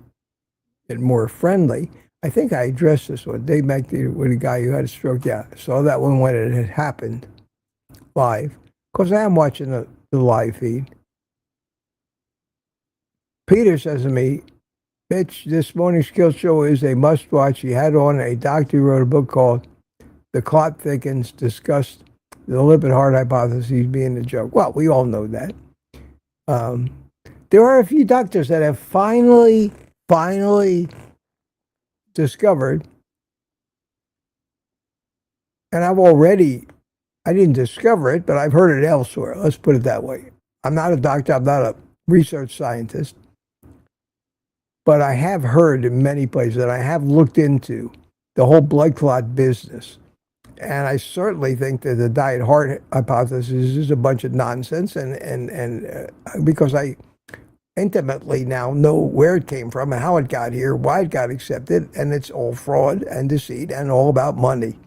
more friendly. I think I addressed this one day back with a guy who had a stroke. Yeah, I saw that one when it had happened live. Because I am watching the live feed. Peter says to me, Mitch, this morning's skill show is a must-watch. He had on a doctor who wrote a book called The Clot Thickens, discussed the lipid heart hypothesis being a joke. Well, we all know that. There are a few doctors that have finally discovered, and I didn't discover it, but I've heard it elsewhere. Let's put it that way. I'm not a doctor. I'm not a research scientist. But I have heard in many places that I have looked into the whole blood clot business. And I certainly think that the diet heart hypothesis is a bunch of nonsense. And because I intimately now know where it came from and how it got here, why it got accepted. And it's all fraud and deceit and all about money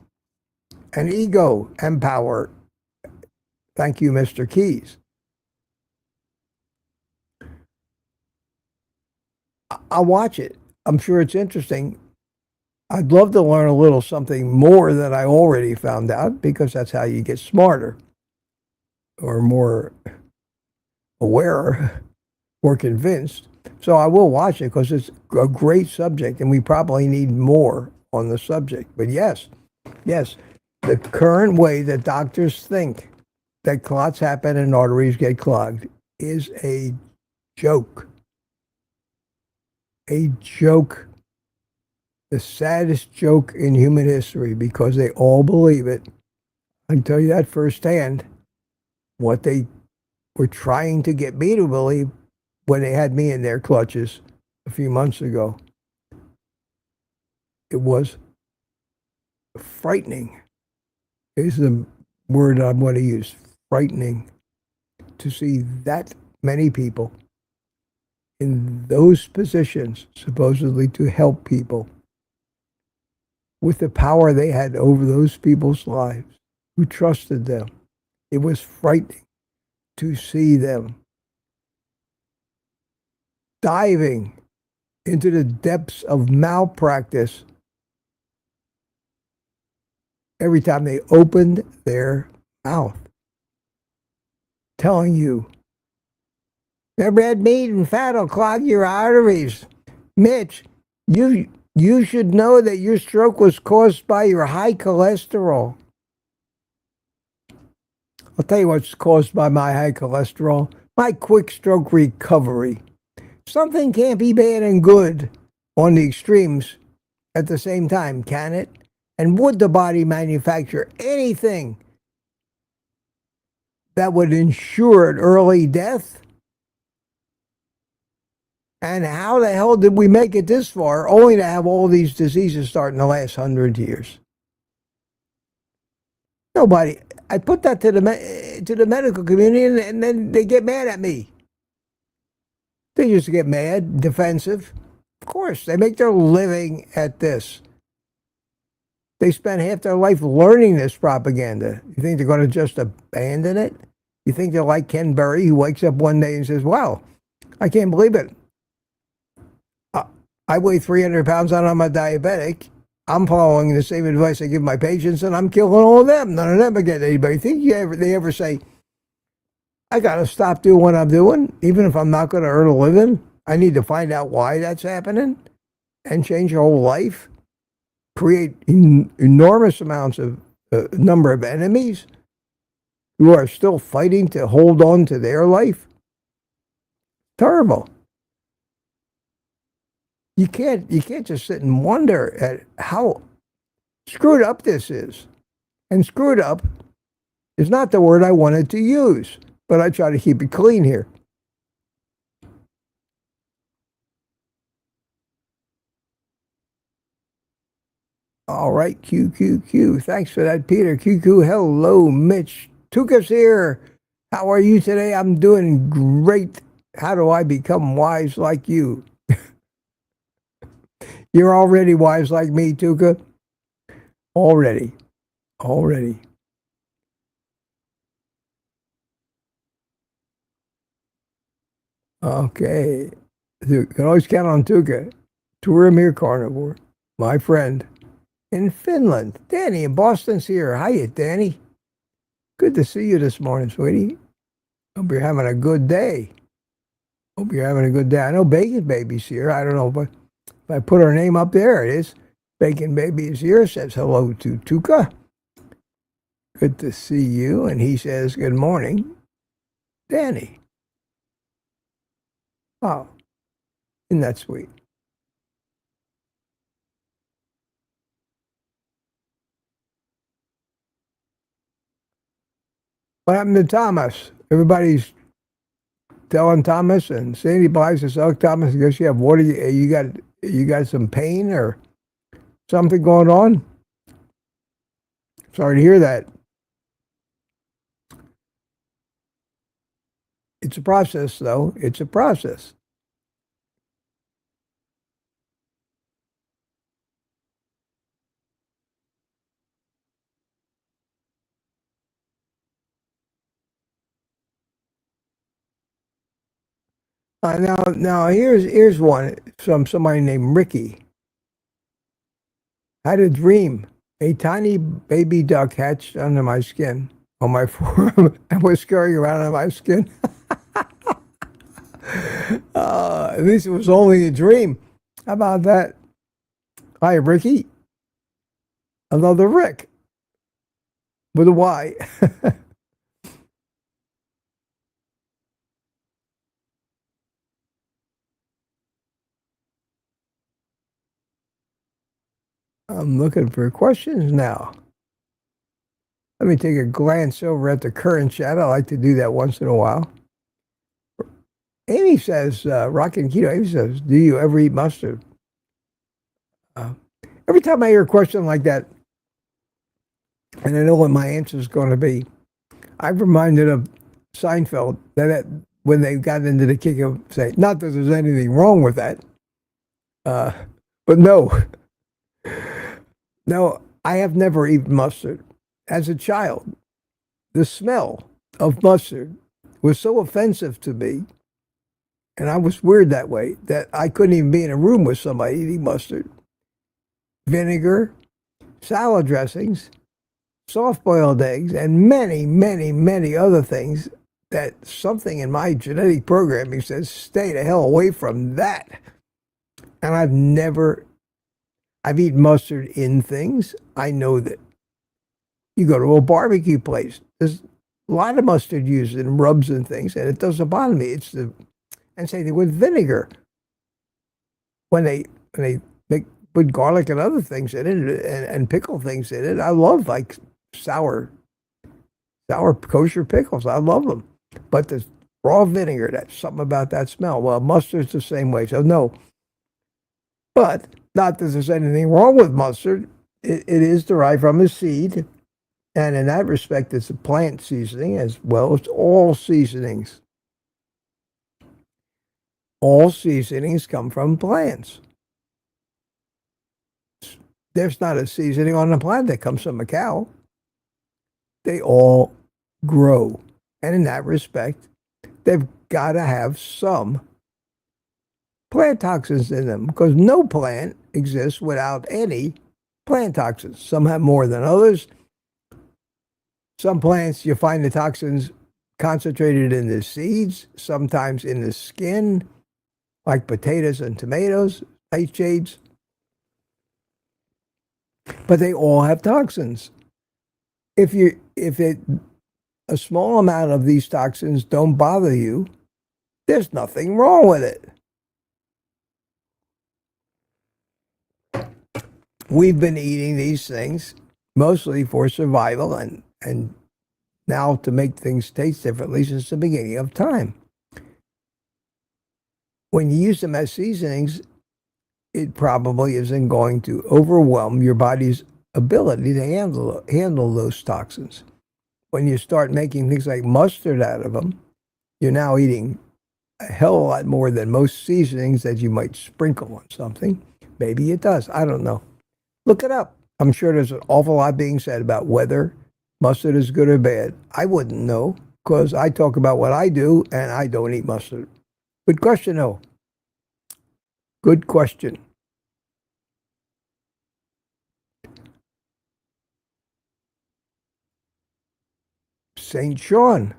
and ego and power. Thank you, Mr. Keys. I'll watch it. I'm sure it's interesting. I'd love to learn a little something more than I already found out, because that's how you get smarter or more aware or convinced. So I will watch it because it's a great subject and we probably need more on the subject. But yes, the current way that doctors think that clots happen and arteries get clogged is a joke. A joke, the saddest joke in human history, because they all believe it. I can tell you that firsthand, what they were trying to get me to believe when they had me in their clutches a few months ago. It was frightening, is the word I want to use, frightening, to see that many people in those positions, supposedly to help people, with the power they had over those people's lives who trusted them. It was frightening to see them diving into the depths of malpractice every time they opened their mouth, telling you, that red meat and fat will clog your arteries. Mitch, you should know that your stroke was caused by your high cholesterol. I'll tell you what's caused by my high cholesterol. My quick stroke recovery. Something can't be bad and good on the extremes at the same time, can it? And would the body manufacture anything that would ensure an early death? And how the hell did we make it this far, only to have all these diseases start in the last 100 years? Nobody. I put that to the medical community, and then they get mad at me. They just get mad, defensive. Of course, they make their living at this. They spend half their life learning this propaganda. You think they're going to just abandon it? You think they're like Ken Berry, who wakes up one day and says, wow, I can't believe it. I weigh 300 pounds and I'm a diabetic. I'm following the same advice I give my patients, and I'm killing all of them. None of them are getting anybody. Think they ever say, I got to stop doing what I'm doing, even if I'm not going to earn a living? I need to find out why that's happening and change your whole life, create enormous amounts of number of enemies. who are still fighting to hold on to their life. Terrible. You can't just sit and wonder at how screwed up this is. And screwed up is not the word I wanted to use, but I try to keep it clean here. All right, QQQ. Thanks for that, Peter. QQ, hello, Mitch. Tuka's here. How are you today? I'm doing great. How do I become wise like you? You're already wise like me, Tuka. Already. Okay. You can always count on Tuka. 30am Carnivore, my friend. In Finland. Danny in Boston's here. Hiya, Danny. Good to see you this morning, sweetie. Hope you're having a good day. I know Bacon Baby's here. I don't know, but if I put her name up there, it is. Bacon Baby is here. Says hello to Tuka. Good to see you. And he says, good morning, Danny. Oh, isn't that sweet? What happened to Thomas? Everybody's telling Thomas, and Sandy buys us, oh, Thomas, I guess you have water. You got some pain or something going on? Sorry to hear that. It's a process, though. It's a process. Now here's one from somebody named Ricky. I had a dream. A tiny baby duck hatched under my skin, on my forearm, and was scurrying around on my skin. At least it was only a dream. How about that? Hi, Ricky. Another Rick with a Y. I'm looking for questions now. Let me take a glance over at the current chat. I like to do that once in a while. Amy says, Rockin' Keto, Amy says, do you ever eat mustard? Every time I hear a question like that, and I know what my answer is going to be, I'm reminded of Seinfeld, that when they got into the kick of saying, not that there's anything wrong with that, but no. No, I have never eaten mustard. As a child, the smell of mustard was so offensive to me, and I was weird that way, that I couldn't even be in a room with somebody eating mustard. Vinegar, salad dressings, soft-boiled eggs, and many, many, many other things that something in my genetic programming says, stay the hell away from that. And I've eaten mustard in things. I know that you go to a barbecue place, there's a lot of mustard used in rubs and things, and it doesn't bother me. And same thing with vinegar. When they put garlic and other things in it and pickle things in it, I love like sour kosher pickles. I love them. But the raw vinegar, that's something about that smell. Well, mustard's the same way. So no. But not that there's anything wrong with mustard. It is derived from a seed. And in that respect, it's a plant seasoning as well as all seasonings. All seasonings come from plants. There's not a seasoning on the planet that comes from a cow. They all grow. And in that respect, they've got to have some plant toxins in them, because no plant exists without any plant toxins. Some have more than others. Some plants, you find the toxins concentrated in the seeds, sometimes in the skin, like potatoes and tomatoes, nightshades. But they all have toxins. If a small amount of these toxins don't bother you, there's nothing wrong with it. We've been eating these things mostly for survival and now to make things taste differently since the beginning of time. When you use them as seasonings, it probably isn't going to overwhelm your body's ability to handle those toxins. When you start making things like mustard out of them, you're now eating a hell of a lot more than most seasonings that you might sprinkle on something. Maybe it does. I don't know. Look it up. I'm sure there's an awful lot being said about whether mustard is good or bad. I wouldn't know because I talk about what I do and I don't eat mustard. Good question, though. Good question. St. Sean.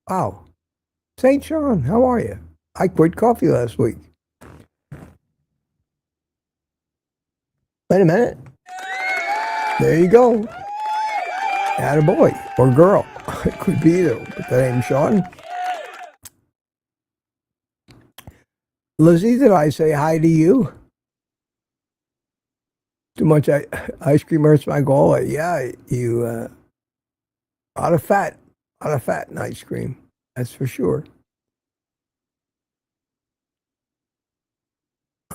Wow. St. Sean, how are you? I quit coffee last week. Wait a minute. There you go. Attaboy or girl. It could be either, but the name's Sean. Lizzie, did I say hi to you? Too much ice cream hurts my gullet. Yeah, you, a lot of fat in ice cream. That's for sure.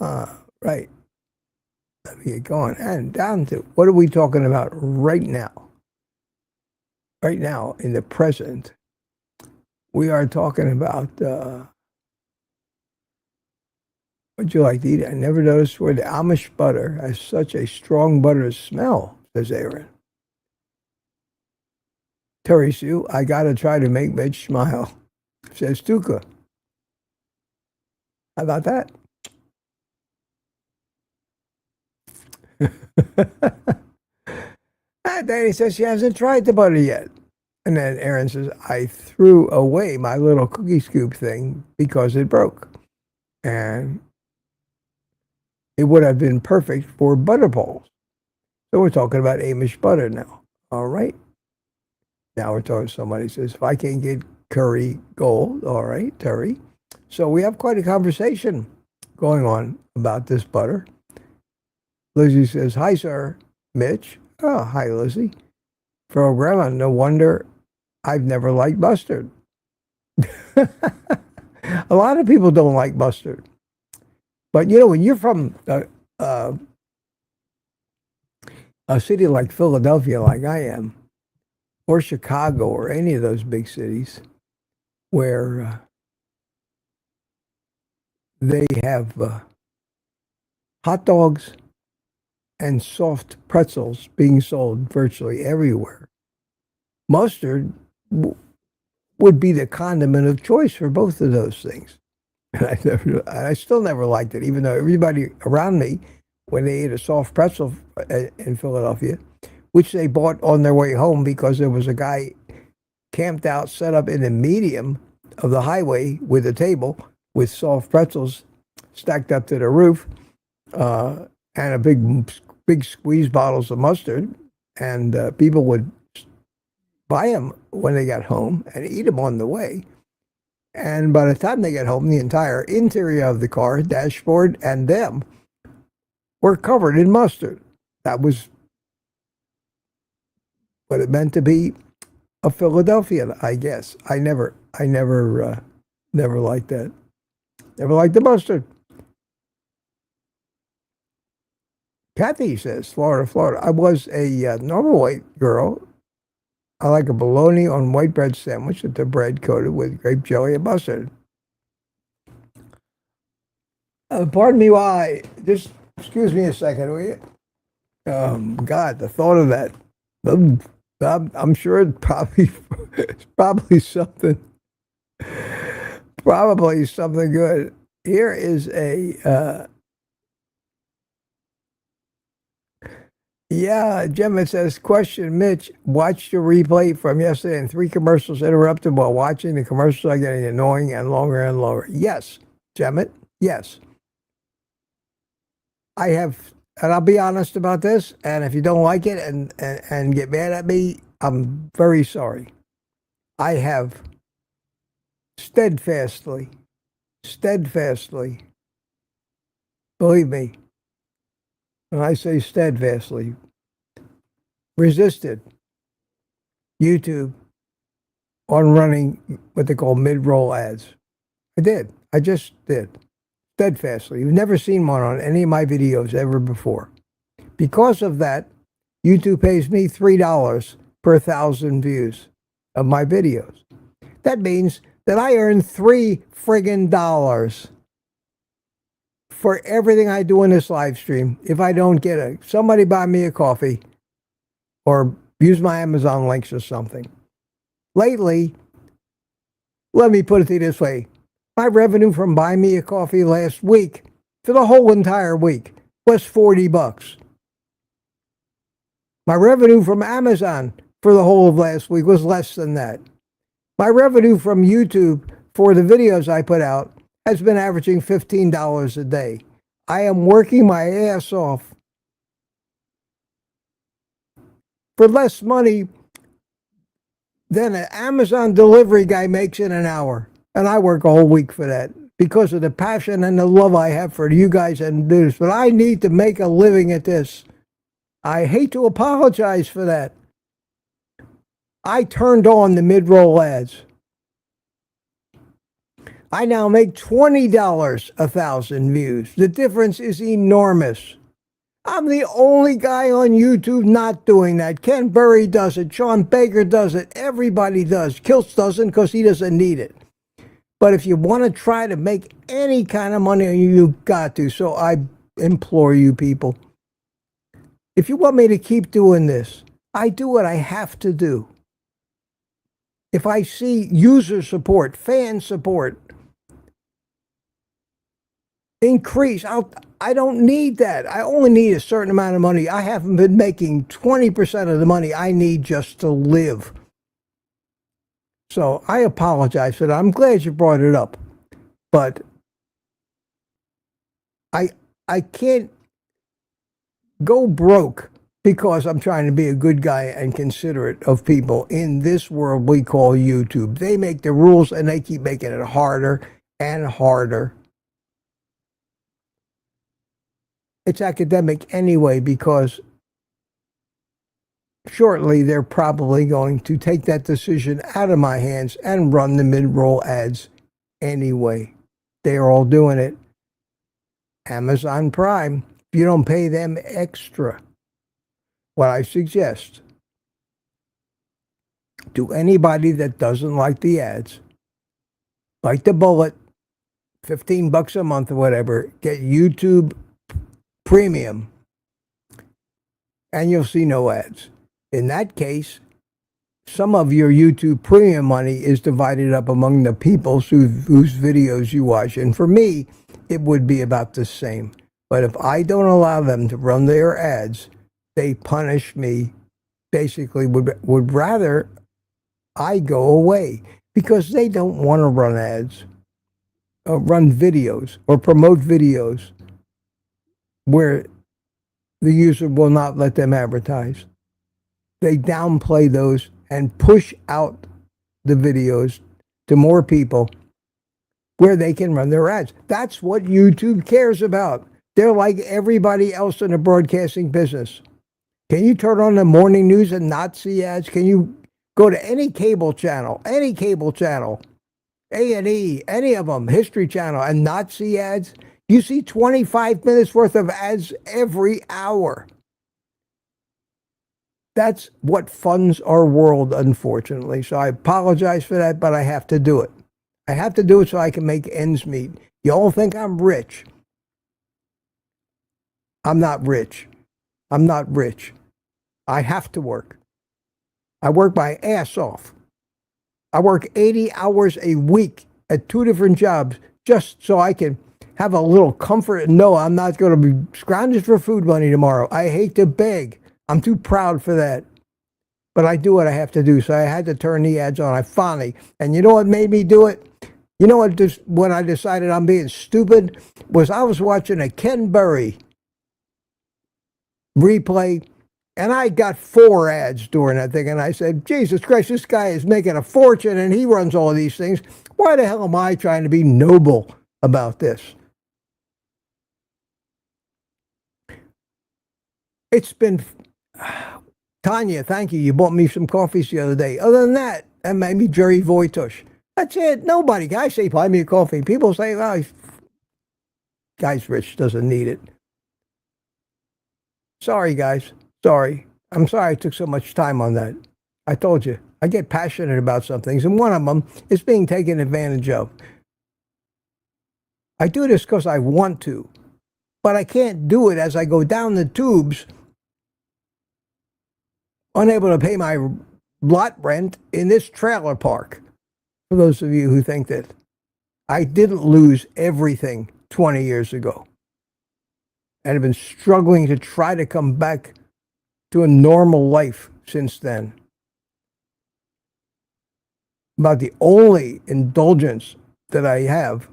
Right. Let me get going. And down to, what are we talking about right now? Right now, in the present, we are talking about, what'd you like to eat? I never noticed where the Amish butter has such a strong butter smell, says Aaron. Terry Sue, I got to try to make Mitch smile, says Tuka. How about that? Danny says she hasn't tried the butter yet. And then Aaron says, I threw away my little cookie scoop thing because it broke. And it would have been perfect for butter balls. So we're talking about Amish butter now. All right. Now we're talking, somebody says, if I can't get curry gold, all right, Terry. So we have quite a conversation going on about this butter. Lizzie says, hi, sir, Mitch. Oh, hi, Lizzie. For grandma, no wonder I've never liked mustard. A lot of people don't like mustard. But, you know, when you're from a city like Philadelphia, like I am, or Chicago, or any of those big cities, where they have hot dogs and soft pretzels being sold virtually everywhere, mustard would be the condiment of choice for both of those things. And I still never liked it, even though everybody around me, when they ate a soft pretzel in Philadelphia, which they bought on their way home because there was a guy camped out, set up in the medium of the highway with a table with soft pretzels stacked up to the roof, and a big squeeze bottles of mustard, and people would buy them when they got home and eat them on the way. And by the time they get home, the entire interior of the car, dashboard, and them were covered in mustard. That was what it meant to be a Philadelphian, I guess. I never liked that. Never liked the mustard. Kathy says, Florida. I was a normal white girl. I like a bologna on white bread sandwich with the bread coated with grape jelly and mustard. Pardon me while I just, excuse me a second, will you? God, the thought of that. I'm sure it's probably something good. Here is a Gemma says, question, Mitch, watched the replay from yesterday and 3 commercials interrupted while watching. The commercials are getting annoying and longer and longer. Yes, Gemma, yes. I have, and I'll be honest about this, and if you don't like it and get mad at me, I'm very sorry. I have steadfastly, believe me, when I say steadfastly, resisted YouTube on running what they call mid-roll ads. I did. I just did. Steadfastly. You've never seen one on any of my videos ever before. Because of that, YouTube pays me $3 per 1,000 views of my videos. That means that I earn $3 friggin' dollars for everything I do in this live stream if I don't get somebody buy me a coffee or use my Amazon links or something. Lately, let me put it to you this way. My revenue from buying me a coffee last week, for the whole entire week, was $40. My revenue from Amazon for the whole of last week was less than that. My revenue from YouTube for the videos I put out has been averaging $15 a day. I am working my ass off for less money than an Amazon delivery guy makes in an hour. And I work a whole week for that because of the passion and the love I have for you guys and this. But I need to make a living at this. I hate to apologize for that. I turned on the mid-roll ads. I now make $20 a 1,000 views. The difference is enormous. I'm the only guy on YouTube not doing that. Ken Burry does it. Sean Baker does it. Everybody does. Kiltz doesn't because he doesn't need it. But if you want to try to make any kind of money, you've got to. So I implore you people, if you want me to keep doing this, I do what I have to do. If I see user support, fan support increase, I don't need that. I only need a certain amount of money. I haven't been making 20% of the money I need just to live. So I apologize for that. I'm glad you brought it up. But I can't go broke because I'm trying to be a good guy and considerate of people in this world we call YouTube. They make the rules and they keep making it harder and harder. It's academic anyway because shortly they're probably going to take that decision out of my hands and run the mid-roll ads anyway. They're all doing it. Amazon Prime, if you don't pay them extra, what I suggest to anybody that doesn't like the ads, bite the bullet, $15 a month or whatever, get YouTube Premium, and you'll see no ads. In that case, some of your YouTube Premium money is divided up among the people whose videos you watch. And for me, it would be about the same. But if I don't allow them to run their ads, they punish me, basically would rather I go away because they don't want to run ads, or run videos, or promote videos where the user will not let them advertise. They downplay those and push out the videos to more people where they can run their ads. That's what YouTube cares about. They're like everybody else in the broadcasting business. Can you turn on the morning news and not see ads? Can you go to any cable channel, A&E, any of them, History Channel, and not see ads? You see 25 minutes worth of ads every hour. That's what funds our world, unfortunately. So I apologize for that, but I have to do it. I have to do it so I can make ends meet. You all think I'm rich. I'm not rich. I'm not rich. I have to work. I work my ass off. I work 80 hours a week at 2 different jobs just so I can have a little comfort and know I'm not going to be scrounging for food money tomorrow. I hate to beg. I'm too proud for that. But I do what I have to do. So I had to turn the ads on. I finally. And you know what made me do it? You know what? When I decided I'm being stupid was I was watching a Ken Burry replay, And I got 4 ads during that thing, and I said, Jesus Christ, this guy is making a fortune, and he runs all of these things. Why the hell am I trying to be noble about this? It's been... Tanya, thank you. You bought me some coffees the other day. Other than that, that made me Jerry Voitush. That's it. Nobody. I say, buy me a coffee. People say, well, guy's rich, doesn't need it. Sorry, guys. Sorry. I'm sorry I took so much time on that. I told you. I get passionate about some things, and one of them is being taken advantage of. I do this because I want to, but I can't do it as I go down the tubes, unable to pay my lot rent in this trailer park. For those of you who think that I didn't lose everything 20 years ago, and have been struggling to try to come back to a normal life since then. About the only indulgence that I have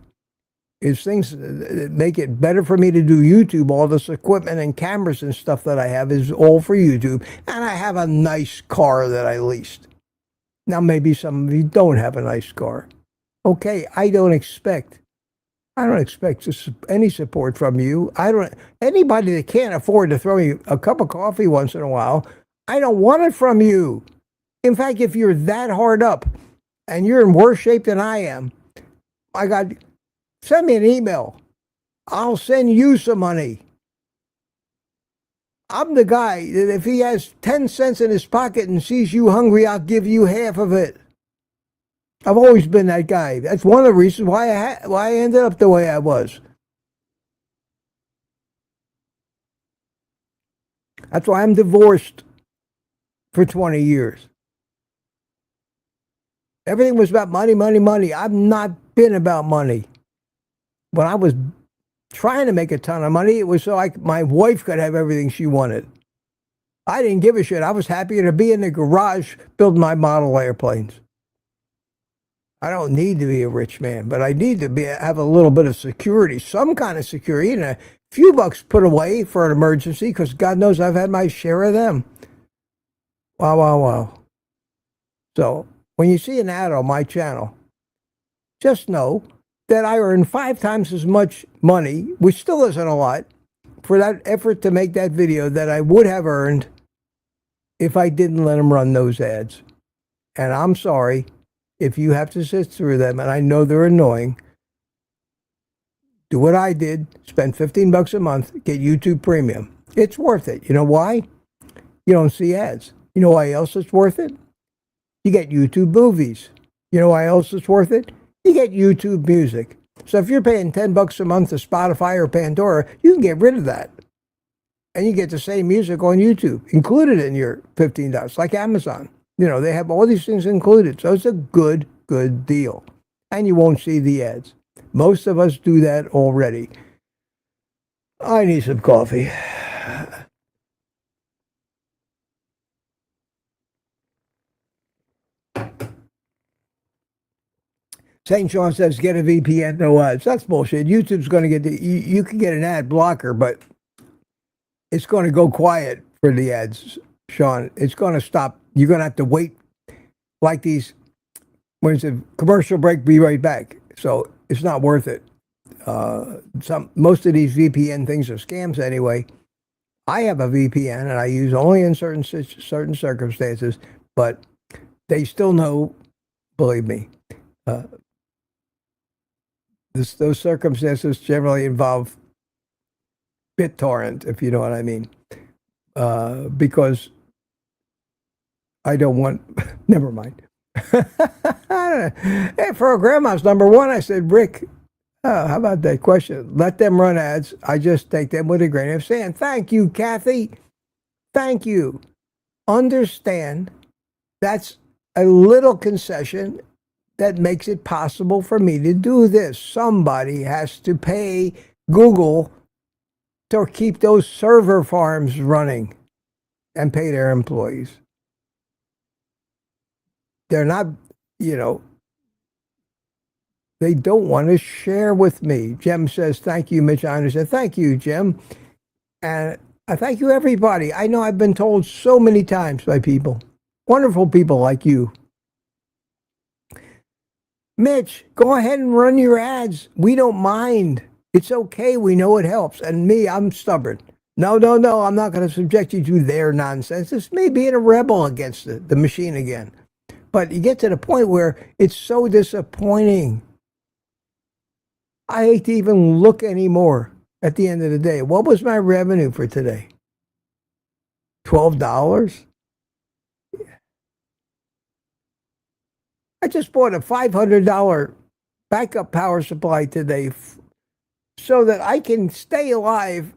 is things that make it better for me to do YouTube. All this equipment and cameras and stuff that I have is all for YouTube. And I have a nice car that I leased. Now, maybe some of you don't have a nice car. Okay, I don't expect any support from you. Anybody that can't afford to throw me a cup of coffee once in a while, I don't want it from you. In fact, if you're that hard up and you're in worse shape than I am, my God, send me an email. I'll send you some money. I'm the guy that if he has 10 cents in his pocket and sees you hungry, I'll give you half of it. I've always been that guy. That's one of the reasons why I ended up the way I was. That's why I'm divorced for 20 years. Everything was about money, money, money. I've not been about money. When I was trying to make a ton of money, it was so my wife could have everything she wanted. I didn't give a shit. I was happy to be in the garage building my model airplanes. I don't need to be a rich man, but I need to have a little bit of security, some kind of security, and a few bucks put away for an emergency, because God knows I've had my share of them. Wow, wow, wow. So when you see an ad on my channel, just know that I earn 5 times as much money, which still isn't a lot, for that effort to make that video that I would have earned if I didn't let them run those ads. And I'm sorry if you have to sit through them, and I know they're annoying. Do what I did, spend $15 a month, get YouTube Premium. It's worth it. You know why? You don't see ads. You know why else it's worth it? You get YouTube movies. You know why else it's worth it? You get YouTube music. So if you're paying $10 a month to Spotify or Pandora, you can get rid of that. And you get the same music on YouTube, included in your $15, like Amazon. You know, they have all these things included. So it's a good deal. And you won't see the ads. Most of us do that already. I need some coffee. St. John says, get a VPN, no ads. That's bullshit. YouTube's going to get you can get an ad blocker, but it's going to go quiet for the ads, Sean. It's going to stop. You're going to have to wait like these, when it's a commercial break, be right back. So it's not worth it. Most of these VPN things are scams anyway. I have a VPN and I use only in certain circumstances, but they still know, believe me, those circumstances generally involve BitTorrent, if you know what I mean, because I don't want, never mind. Hey, for a grandma's number one, I said, Rick, how about that question? Let them run ads. I just take them with a grain of sand. Thank you, Kathy. Thank you. Understand that's a little concession that makes it possible for me to do this. Somebody has to pay Google to keep those server farms running and pay their employees. They're not, they don't want to share with me. Jim says, thank you, Mitch. I understand. Thank you, Jim. And I thank you, everybody. I know I've been told so many times by people, wonderful people like you. Mitch, go ahead and run your ads. We don't mind. It's okay. We know it helps. And me, I'm stubborn. No, no, no. I'm not going to subject you to their nonsense. It's me being a rebel against the machine again. But you get to the point where it's so disappointing. I hate to even look anymore at the end of the day. What was my revenue for today? $12? I just bought a $500 backup power supply today so that I can stay alive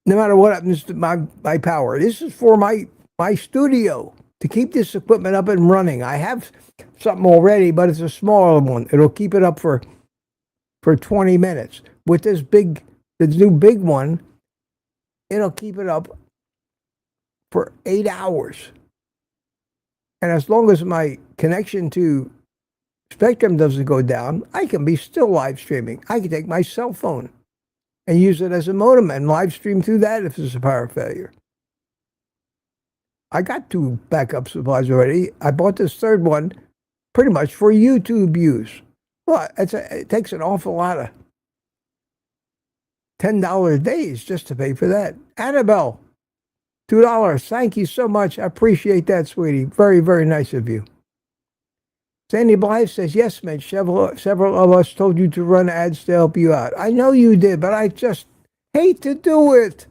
no matter what happens to my power. This is for my studio to keep this equipment up and running. I have something already, but it's a smaller one. It'll keep it up for 20 minutes. With this new big one, it'll keep it up for 8 hours. And as long as my connection to Spectrum doesn't go down, I can be still live streaming. I can take my cell phone and use it as a modem and live stream through that if there's a power failure. I got 2 backup supplies already. I bought this third one pretty much for YouTube use. Well, it takes an awful lot of $10 days just to pay for that. Annabelle, $2. Thank you so much. I appreciate that, sweetie. Very, very nice of you. Sandy Blythe says, yes, Mitch, several of us told you to run ads to help you out. I know you did, but I just hate to do it.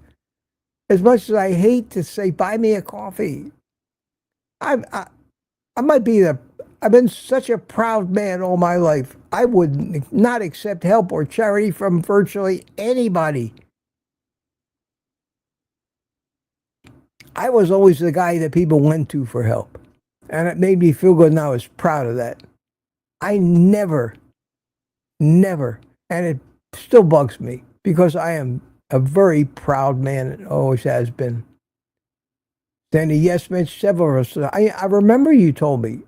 As much as I hate to say, buy me a coffee. I might be I've been such a proud man all my life. I would not accept help or charity from virtually anybody. I was always the guy that people went to for help. And it made me feel good, and I was proud of that. I never, and it still bugs me because I am a very proud man and always has been. Sandy, yes, Mitch, several of us. I remember you told me.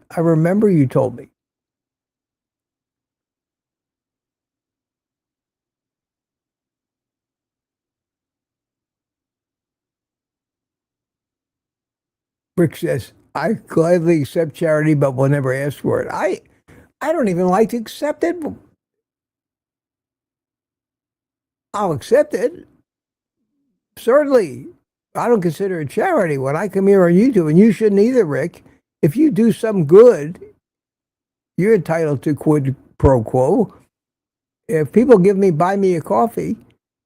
Rick says, I gladly accept charity, but will never ask for it. I don't even like to accept it. I'll accept it. Certainly. I don't consider it charity when I come here on YouTube, and you shouldn't either, Rick. If you do some good, you're entitled to quid pro quo. If people buy me a coffee,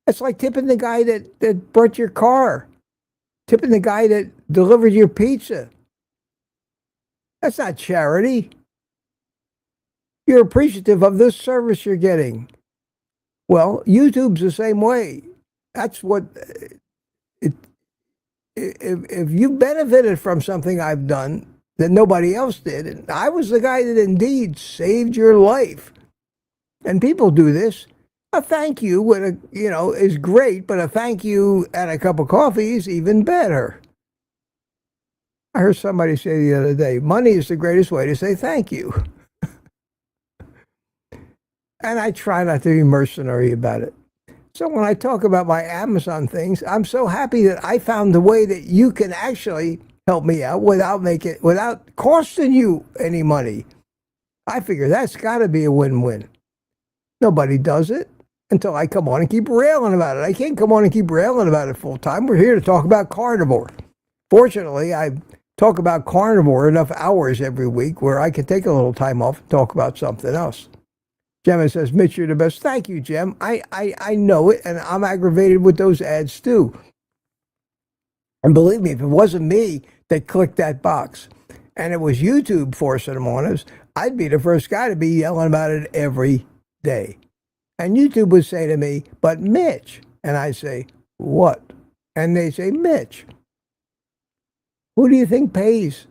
it's like tipping the guy that brought your car, tipping the guy that delivered your pizza. That's not charity. You're appreciative of this service you're getting. Well, YouTube's the same way. That's what if you benefited from something I've done that nobody else did, and I was the guy that indeed saved your life, and people do this, a thank you with is great, but a thank you and a cup of coffee is even better. I heard somebody say the other day, money is the greatest way to say thank you. And I try not to be mercenary about it. So when I talk about my Amazon things, I'm so happy that I found the way that you can actually help me out without costing you any money. I figure that's got to be a win-win. Nobody does it until I come on and keep railing about it. I can't come on and keep railing about it full time. We're here to talk about carnivore. Fortunately, I talk about carnivore enough hours every week where I can take a little time off and talk about something else. Gemma says, Mitch, you're the best. Thank you, Gem. I know it, and I'm aggravated with those ads too. And believe me, if it wasn't me that clicked that box and it was YouTube forcing them on us, I'd be the first guy to be yelling about it every day. And YouTube would say to me, but Mitch. And I say, what? And they say, Mitch, who do you think pays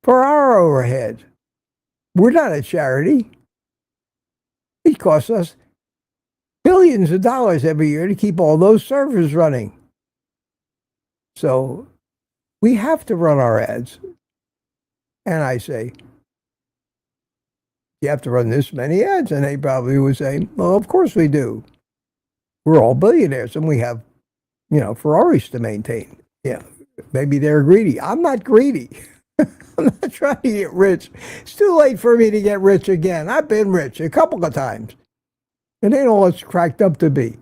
for our overhead? We're not a charity. It costs us billions of dollars every year to keep all those servers running. So we have to run our ads. And I say, you have to run this many ads? And they probably would say, well, of course we do. We're all billionaires and we have Ferraris to maintain. Yeah, maybe they're greedy. I'm not greedy. I'm not trying to get rich. It's too late for me to get rich again. I've been rich a couple of times. It ain't all it's cracked up to be.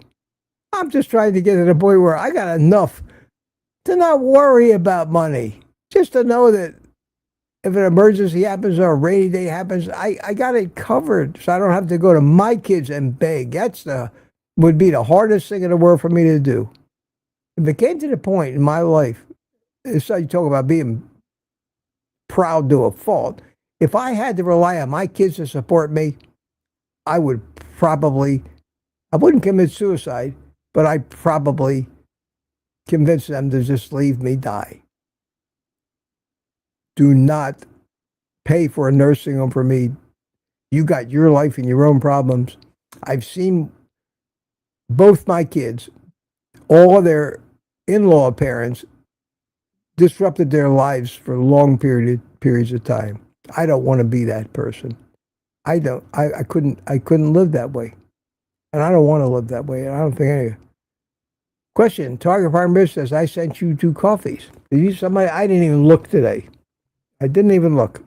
I'm just trying to get to the point where I got enough to not worry about money. Just to know that if an emergency happens or a rainy day happens, I got it covered. So I don't have to go to my kids and beg. Would be the hardest thing in the world for me to do. If it came to the point in my life, so you talk about being proud to a fault. If I had to rely on my kids to support me, I wouldn't commit suicide, but I'd probably convince them to just leave me die. Do not pay for a nursing home for me. You got your life and your own problems. I've seen both my kids, all of their in-law parents, disrupted their lives for long periods of time. I don't want to be that person. I couldn't live that way. And I don't want to live that way. And I don't think any. Question, Target Farmer says, I sent you 2 coffees. I didn't even look today. I didn't even look.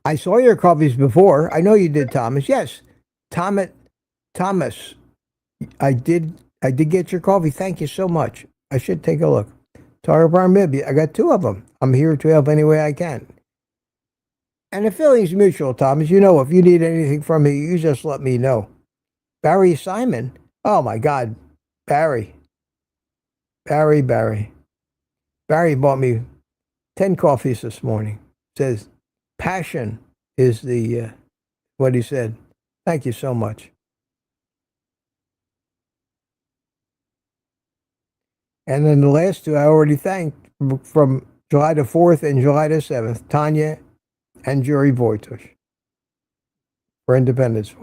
I saw your coffees before. I know you did, Thomas. Yes. Thomas, I did get your coffee. Thank you so much. I should take a look. Target Farmer, I got 2 of them. I'm here to help any way I can. And the feeling's mutual, Thomas. If you need anything from me, you just let me know. Barry Simon. Oh, my God. Barry bought me 10 coffees this morning. Says, passion is what he said. Thank you so much. And then the last 2 I already thanked from July the 4th and July the 7th, Tanya and Jerry Voitush for Independence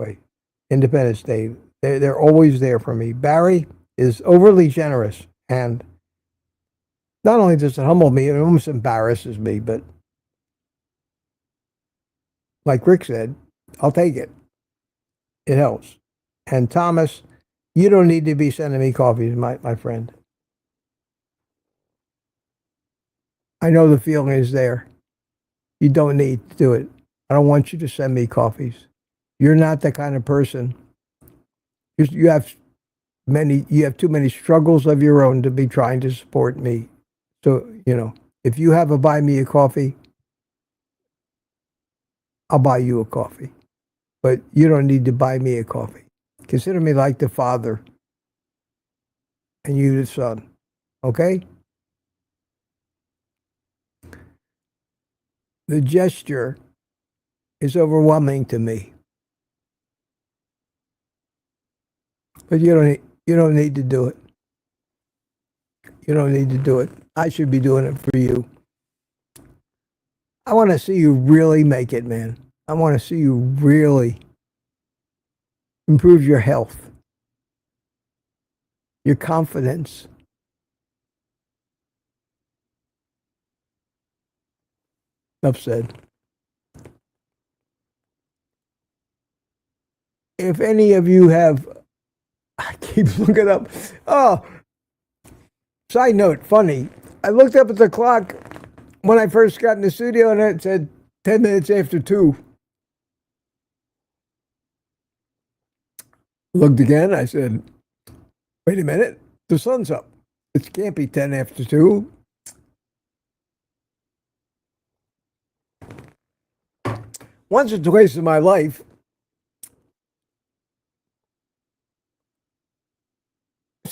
Day. They're always there for me. Barry is overly generous, and not only does it humble me, it almost embarrasses me, but like Rick said, I'll take it. It helps. And Thomas, you don't need to be sending me coffees, my friend. I know the feeling is there. You don't need to do it. I don't want you to send me coffees. You're not the kind of person. You have too many struggles of your own to be trying to support me. So, if you have a buy me a coffee, I'll buy you a coffee. But you don't need to buy me a coffee. Consider me like the father and you the son. Okay? The gesture is overwhelming to me. But you don't need to do it. You don't need to do it. I should be doing it for you. I want to see you really make it, man. I want to see you really improve your health, your confidence. Enough said. If any of you have, I keep looking up. Oh, side note, funny. I looked up at the clock when I first got in the studio and it said 10 minutes after 2. Looked again. I said, wait a minute. The sun's up. It can't be 10 after 2. Once or twice in my life,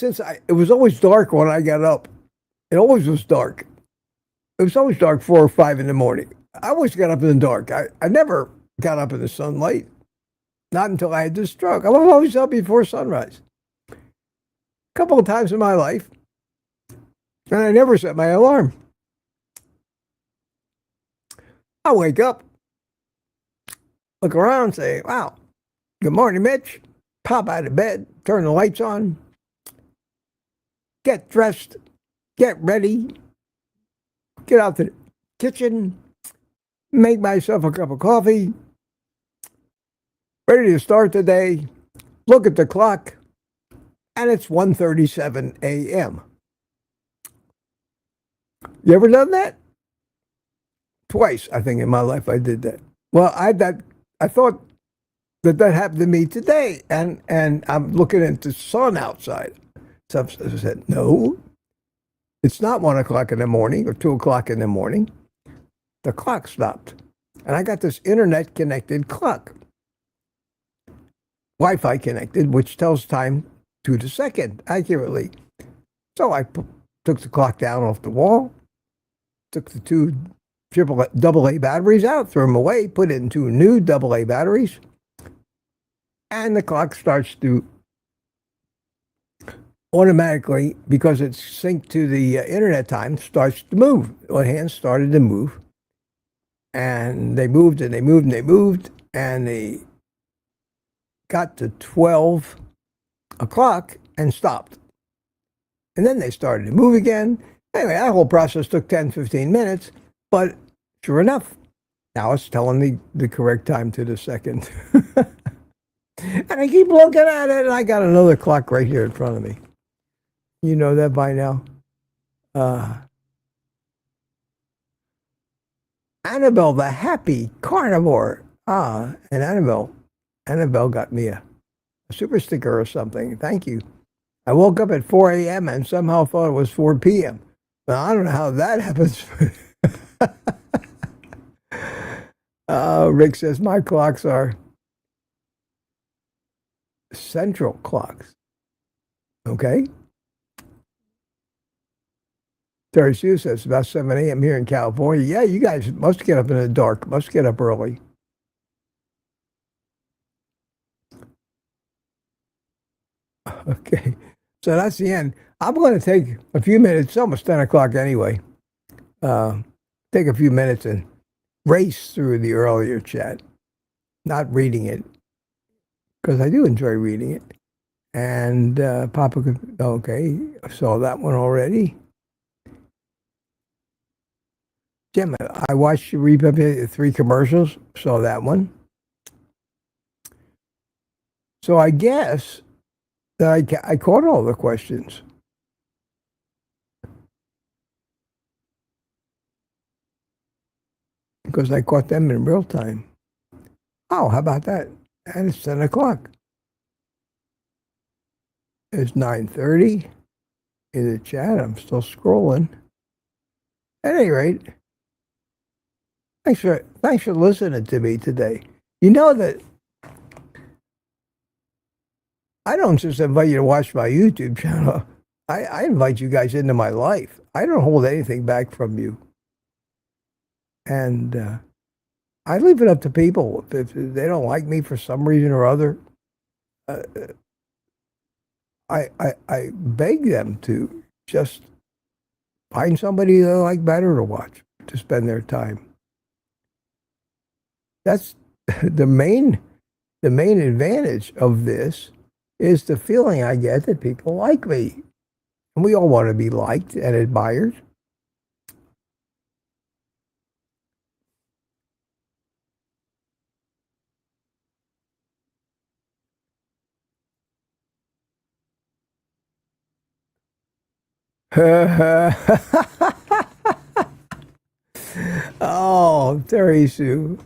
it was always dark when I got up. It always was dark. It was always dark 4 or 5 in the morning. I always got up in the dark. I never got up in the sunlight. Not until I had this stroke. I was always up before sunrise. A couple of times in my life. And I never set my alarm. I wake up, look around, say, wow, good morning, Mitch. Pop out of bed, turn the lights on, get dressed, get ready, get out to the kitchen, make myself a cup of coffee, ready to start the day, look at the clock, and it's 1:37 a.m. You ever done that? Twice, I think, in my life I did that. Well, I thought that happened to me today, and I'm looking at the sun outside. So I said, no, it's not 1 o'clock in the morning or 2 o'clock in the morning. The clock stopped, and I got this internet connected clock, Wi-Fi connected, which tells time to the second accurately. So I took the clock down off the wall, took the two AA batteries out, threw them away, put in two new AA batteries, and the clock starts to automatically, because it's synced to the internet time, starts to move. My hands started to move, and they moved and they moved and they moved, and they got to 12 o'clock and stopped. And then they started to move again. Anyway, that whole process took 10, 15 minutes, but sure enough, now it's telling me the correct time to the second. And I keep looking at it, and I got another clock right here in front of me. You know that by now. Annabelle, the happy carnivore. And Annabelle got me a super sticker or something. Thank you. I woke up at 4 a.m. and somehow thought it was 4 p.m. Well, I don't know how that happens. Rick says, my clocks are central clocks. Okay. Terry Sue says, about 7 a.m. here in California. Yeah, you guys must get up in the dark, must get up early. Okay. So that's the end. I'm going to take a few minutes. It's almost 10 o'clock anyway. Take a few minutes and race through the earlier chat, not reading it, because I do enjoy reading it. And Papa, okay, I saw that one already. Jim, I watched you read 3 commercials, saw that one. So I guess that I caught all the questions. Because I caught them in real time. Oh, how about that? And it's 10 o'clock. It's 9:30 in the chat. I'm still scrolling. At any rate, thanks for listening to me today. You know that I don't just invite you to watch my YouTube channel. I invite you guys into my life. I don't hold anything back from you. And I leave it up to people. If they don't like me for some reason or other, I beg them to just find somebody they like better to watch, to spend their time. That's the main advantage of this is the feeling I get that people like me. And we all want to be liked and admired. Oh, Terry Sue.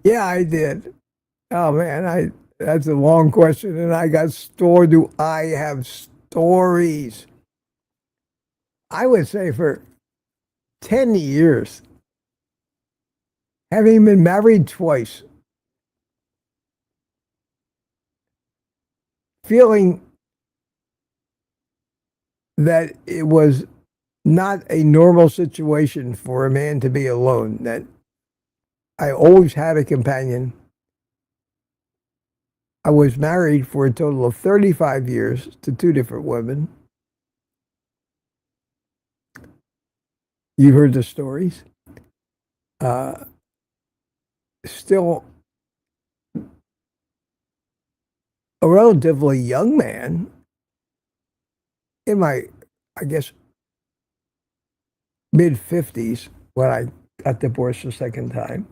Yeah, I did. Oh man, that's a long question, and I got stored. Do I have stories? I would say for 10 years, having been married twice, feeling that it was not a normal situation for a man to be alone, that I always had a companion. I was married for a total of 35 years to 2 different women. You heard the stories. Still a relatively young man in my, I guess, mid-50s when I got divorced the second time.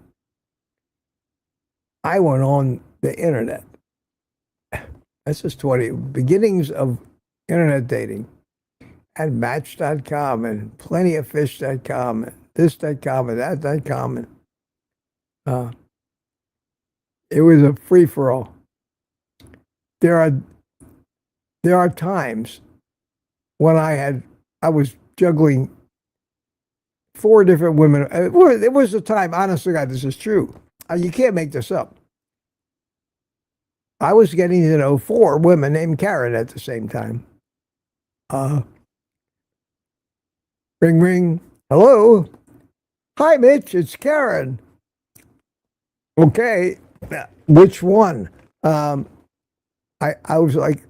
I went on the internet. This is beginnings of internet dating, and Match.com and plentyoffish.com and this.com and that.com. And it was a free-for-all. There are times when I was juggling 4 different women. It was a time, honestly, God, this is true. You can't make this up. I was getting to know 4 women named Karen at the same time. Ring, ring. Hello. Hi, Mitch. It's Karen. Okay. Which one? I was like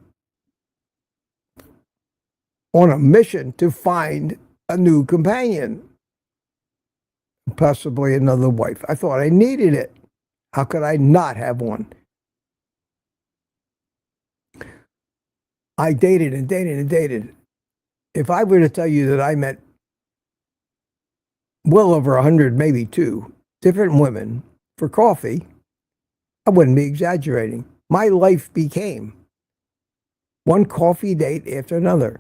on a mission to find a new companion, possibly another wife. I thought I needed it. How could I not have one? I dated and dated and dated. If I were to tell you that I met well over 100, maybe 2 different women for coffee, I wouldn't be exaggerating. My life became one coffee date after another.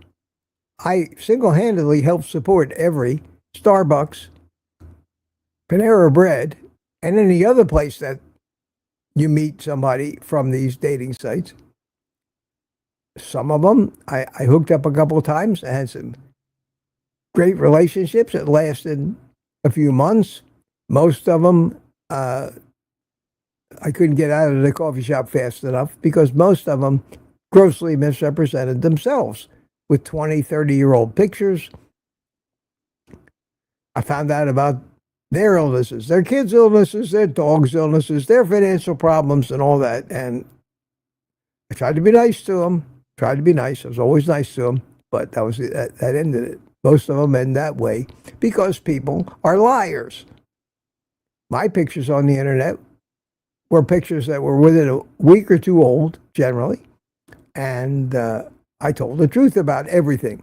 I single-handedly helped support every Starbucks, Panera Bread, and any other place that you meet somebody from these dating sites. Some of them I hooked up a couple of times. I had some great relationships that lasted a few months. Most of them, I couldn't get out of the coffee shop fast enough because most of them grossly misrepresented themselves with 20, 30-year-old pictures. I found out about their illnesses, their kids' illnesses, their dogs' illnesses, their financial problems and all that. And I tried to be nice to them. Tried to be nice. I was always nice to them, but that ended it. Most of them end that way because people are liars. My pictures on the internet were pictures that were within a week or 2 old, generally, and I told the truth about everything.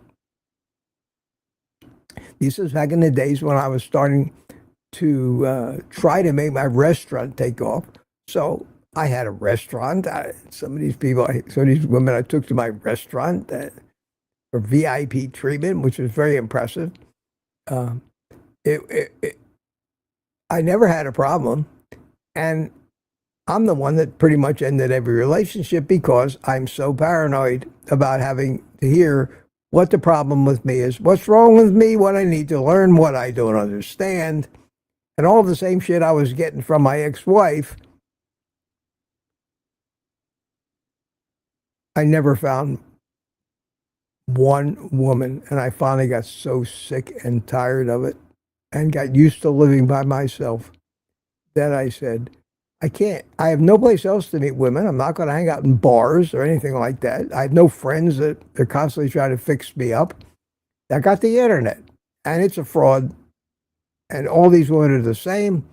This is back in the days when I was starting to try to make my restaurant take off. So I had a restaurant. Some of these women I took to my restaurant for VIP treatment, which was very impressive. I never had a problem. And I'm the one that pretty much ended every relationship because I'm so paranoid about having to hear what the problem with me is, what's wrong with me, what I need to learn, what I don't understand, and all the same shit I was getting from my ex-wife. I never found one woman, and I finally got so sick and tired of it and got used to living by myself that I said, I have no place else to meet women. I'm not going to hang out in bars or anything like that. I have no friends that are constantly trying to fix me up. I got the internet, and it's a fraud, and all these women are the same.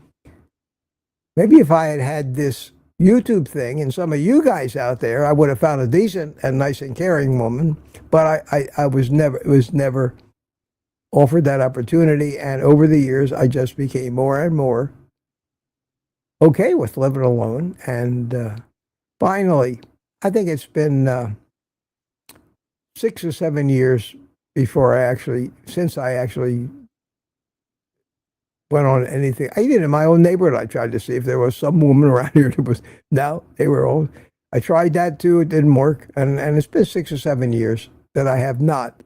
Maybe if I had had this YouTube thing and some of you guys out there, I would have found a decent and nice and caring woman, but I was never offered that opportunity, and over the years, I just became more and more okay with living alone. And finally, I think it's been 6 or 7 years since I actually went on anything. Even in my own neighborhood, I tried to see if there was some woman around here that was, no, they were old. I tried that too, it didn't work. And it's been 6 or 7 years that I have not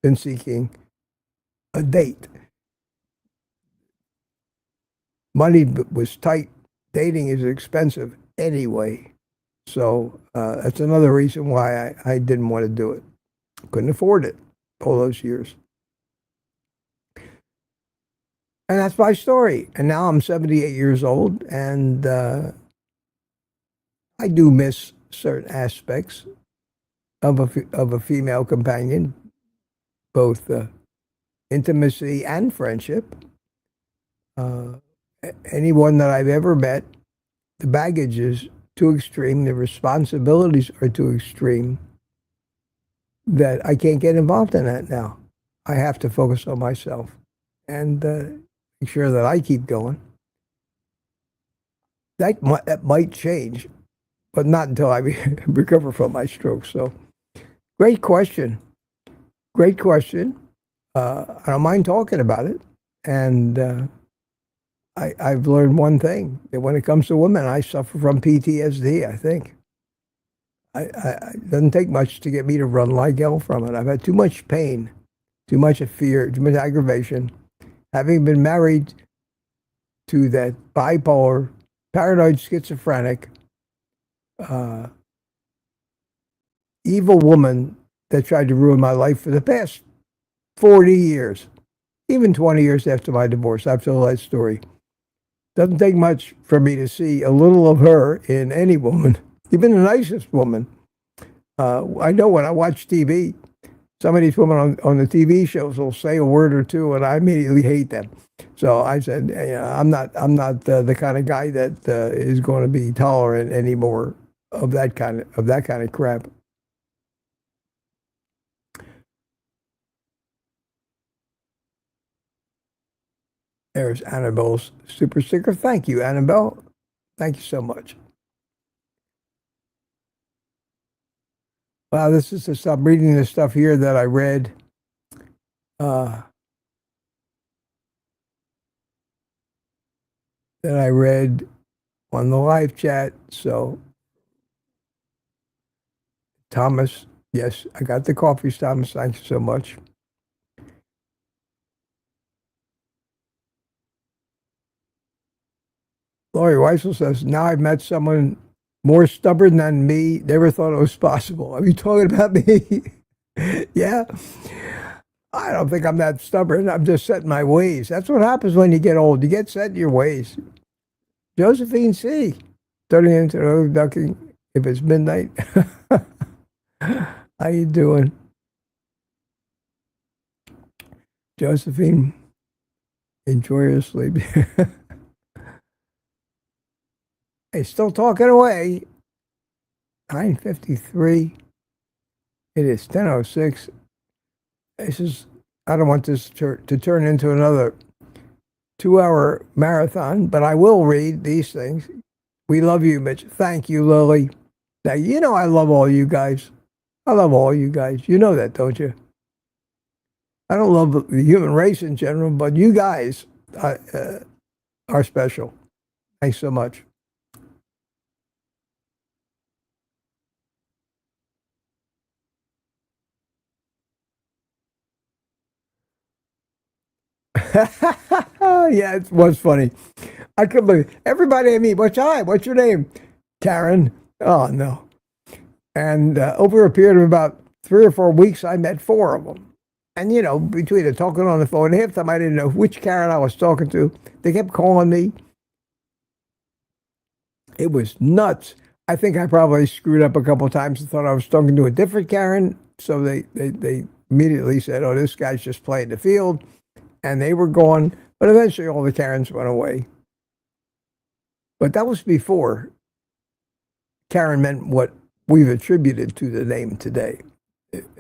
been seeking a date. Money was tight. Dating is expensive anyway. So that's another reason why I didn't want to do it. Couldn't afford it all those years. And that's my story. And now I'm 78 years old, and I do miss certain aspects of a female companion, both intimacy and friendship. Anyone that I've ever met, the baggage is too extreme, the responsibilities are too extreme, that I can't get involved in that now. I have to focus on myself and make sure that I keep going. That might change, but not until I recover from my stroke. So Great question. Great question. I don't mind talking about it. And I've learned one thing, that when it comes to women, I suffer from PTSD, I think. It doesn't take much to get me to run like hell from it. I've had too much pain, too much fear, too much aggravation. Having been married to that bipolar, paranoid schizophrenic, uh, evil woman that tried to ruin my life for the past 40 years, even 20 years after my divorce. I've told that story. Doesn't take much for me to see a little of her in any woman, even the nicest woman. I know when I watch TV, some of these women on the TV shows will say a word or two, and I immediately hate them. So I said, I'm not the kind of guy that is going to be tolerant anymore of that kind of crap. There's Annabelle's super sticker. Thank you, Annabelle. Thank you so much. Wow, this is just, I'm reading the stuff here that I read. Uh, that I read on the live chat. So, Thomas, yes, I got the coffees, Thomas. Thank you so much. Lori Weissel says, now I've met someone more stubborn than me. Never thought it was possible. Are you talking about me? Yeah. I don't think I'm that stubborn. I'm just set in my ways. That's what happens when you get old. You get set in your ways. Josephine C. Turning into the ducking if it's midnight. How you doing? Josephine, enjoy your sleep. Hey, still talking away. 9:53. It is 10:06. This is, I don't want this to turn into another 2-hour marathon, but I will read these things. We love you, Mitch. Thank you, Lily. Now, you know I love all you guys. I love all you guys. You know that, don't you? I don't love the human race in general, but you guys are special. Thanks so much. Yeah, it was funny. I couldn't believe everybody I meet. What's your name? Karen. Oh no. And over a period of about 3 or 4 weeks, I met 4 of them. And between the talking on the phone, half the time I didn't know which Karen I was talking to. They kept calling me. It was nuts. I think I probably screwed up a couple of times and thought I was talking to a different Karen. So they immediately said, "Oh, this guy's just playing the field," and they were gone. But eventually, all the Karens went away. But that was before Karen meant what we've attributed to the name today.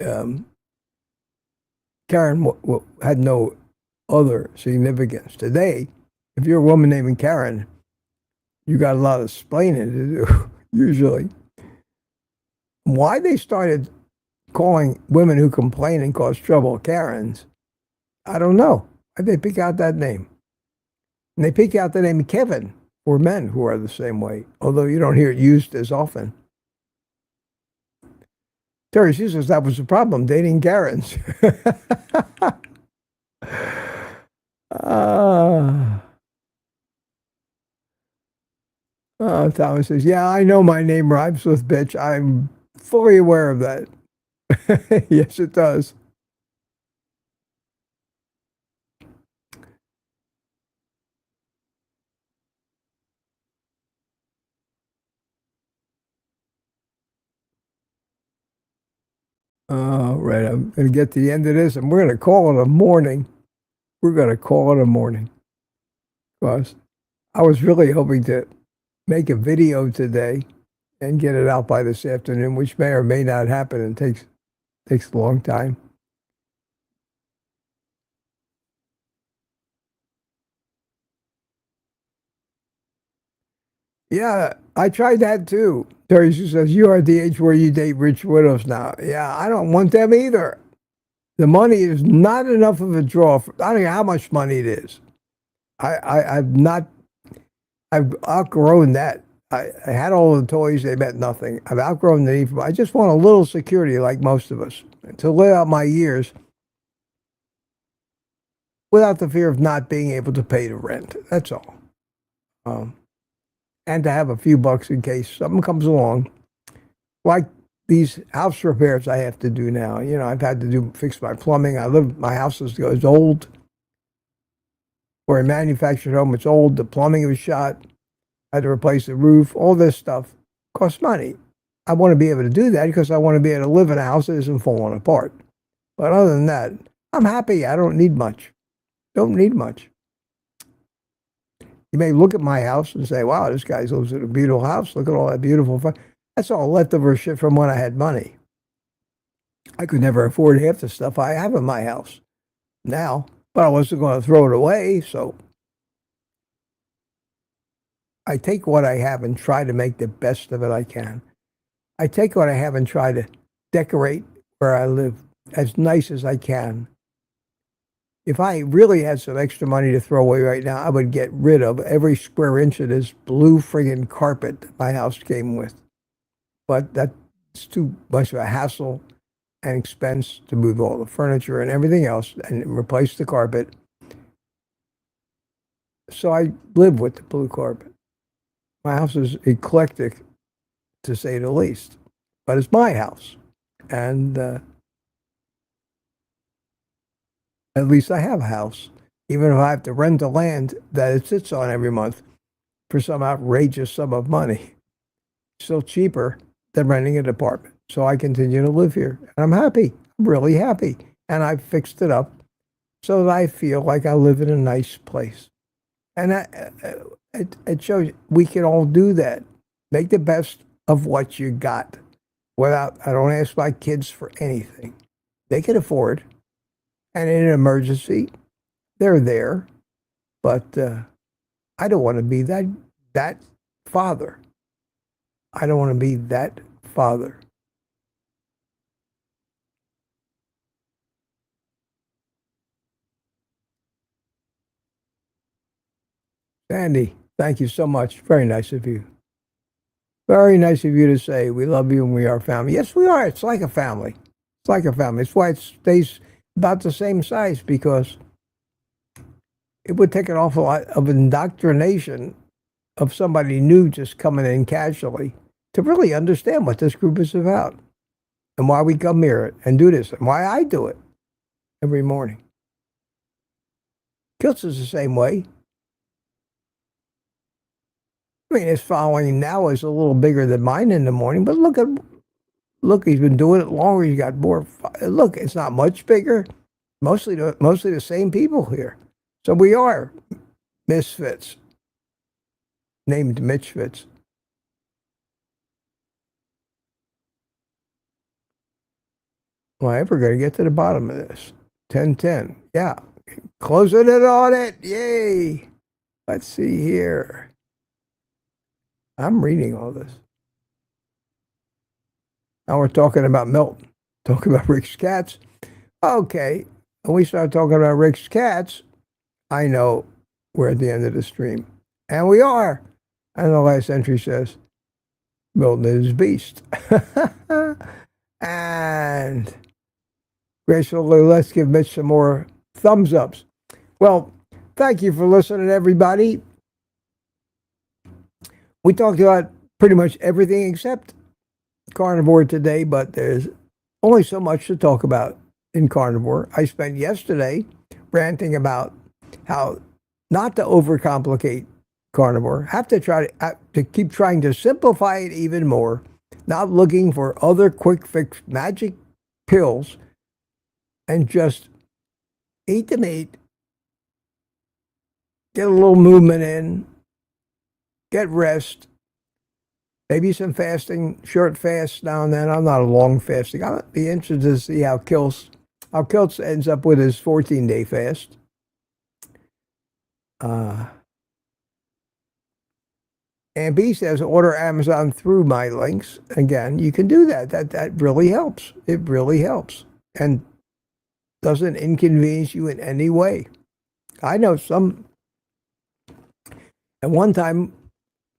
Um, Karen had no other significance. Today, if you're a woman named Karen, you got a lot of explaining to do, usually. Why they started calling women who complain and cause trouble Karens, I don't know. Why'd they pick out that name? And they pick out the name Kevin for men who are the same way, although you don't hear it used as often. Terry, she says that was the problem, dating Karens. uh, Thomas says, yeah, I know my name rhymes with bitch. I'm fully aware of that. Yes, it does. Right. I'm going to get to the end of this, and we're going to call it a morning. We're going to call it a morning. Because I was really hoping to make a video today and get it out by this afternoon, which may or may not happen and takes a long time. Yeah, I tried that too, Teresa says, you are at the age where you date rich widows now. Yeah, I don't want them either. The money is not enough of a draw. I don't know how much money it is. I've outgrown that. I had all the toys, they meant nothing. I've outgrown the need for, I just want a little security like most of us to live out my years without the fear of not being able to pay the rent. That's all. And to have a few bucks in case something comes along, like these house repairs I have to do now. You know, I've had to fix my plumbing. My house is old. For a manufactured home, it's old. The plumbing was shot. I had to replace the roof. All this stuff costs money. I want to be able to do that because I want to be able to live in a house that isn't falling apart. But other than that, I'm happy. I don't need much. Don't need much. You may look at my house and say, wow, this guy lives in a beautiful house. Look at all that beautiful fun. That's all leftover shit from when I had money. I could never afford half the stuff I have in my house now, but I wasn't going to throw it away, so I take what I have and try to make the best of it I can. I take what I have and try to decorate where I live as nice as I can. If I really had some extra money to throw away right now, I would get rid of every square inch of this blue friggin' carpet my house came with. But that's too much of a hassle and expense to move all the furniture and everything else and replace the carpet. So I live with the blue carpet. My house is eclectic, to say the least. But it's my house. And at least I have a house. Even if I have to rent the land that it sits on every month for some outrageous sum of money. Still cheaper than renting an apartment. So I continue to live here. And I'm happy. I'm really happy. And I've fixed it up so that I feel like I live in a nice place. And it shows we can all do that. Make the best of what you got. I don't ask my kids for anything. They can afford. And in an emergency, they're there. But I don't want to be that father. I don't want to be that father. Sandy, thank you so much. Very nice of you. Very nice of you to say we love you and we are family. Yes, we are. It's like a family. It's like a family. It's why it stays about the same size, because it would take an awful lot of indoctrination of somebody new just coming in casually to really understand what this group is about and why we come here and do this and why I do it every morning. Kiltz is the same way. I mean, his following now is a little bigger than mine in the morning, but look, he's been doing it longer. He's got more. Look, it's not much bigger. Mostly the same people here. So we are misfits, named Mitchfits. Well, I'm ever going to get to the bottom of this. 10:10. Yeah. Closing it on it. Yay. Let's see here. I'm reading all this. Now we're talking about Milton. Talking about Rick's cats. Okay. When we start talking about Rick's cats, I know we're at the end of the stream. And we are. And the last entry says, Milton is beast. And gracefully, let's give Mitch some more thumbs ups. Well, thank you for listening, everybody. We talked about pretty much everything except carnivore today, but there's only so much to talk about in carnivore. I spent yesterday ranting about how not to overcomplicate carnivore, have to keep trying to simplify it even more, not looking for other quick fix magic pills, and just eat the meat, get a little movement in, get rest, maybe some fasting, short fasts now and then. I'm not a long fasting. I'll be interested to see how Kiltz ends up with his 14-day fast. And B says, order Amazon through my links. Again, you can do that. That really helps. It really helps. And doesn't inconvenience you in any way. I know some. At one time,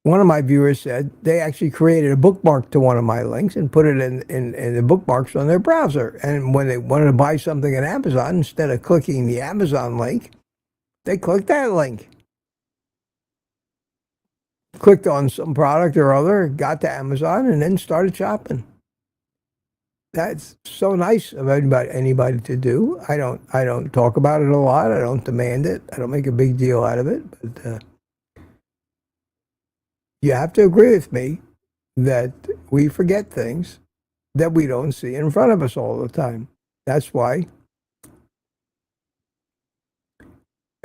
one of my viewers said they actually created a bookmark to one of my links and put it in the bookmarks on their browser. And when they wanted to buy something at Amazon, instead of clicking the Amazon link, they clicked that link. Clicked on some product or other, got to Amazon, and then started shopping. That's so nice of anybody to do. I don't talk about it a lot. I don't demand it. I don't make a big deal out of it. But you have to agree with me that we forget things that we don't see in front of us all the time. That's why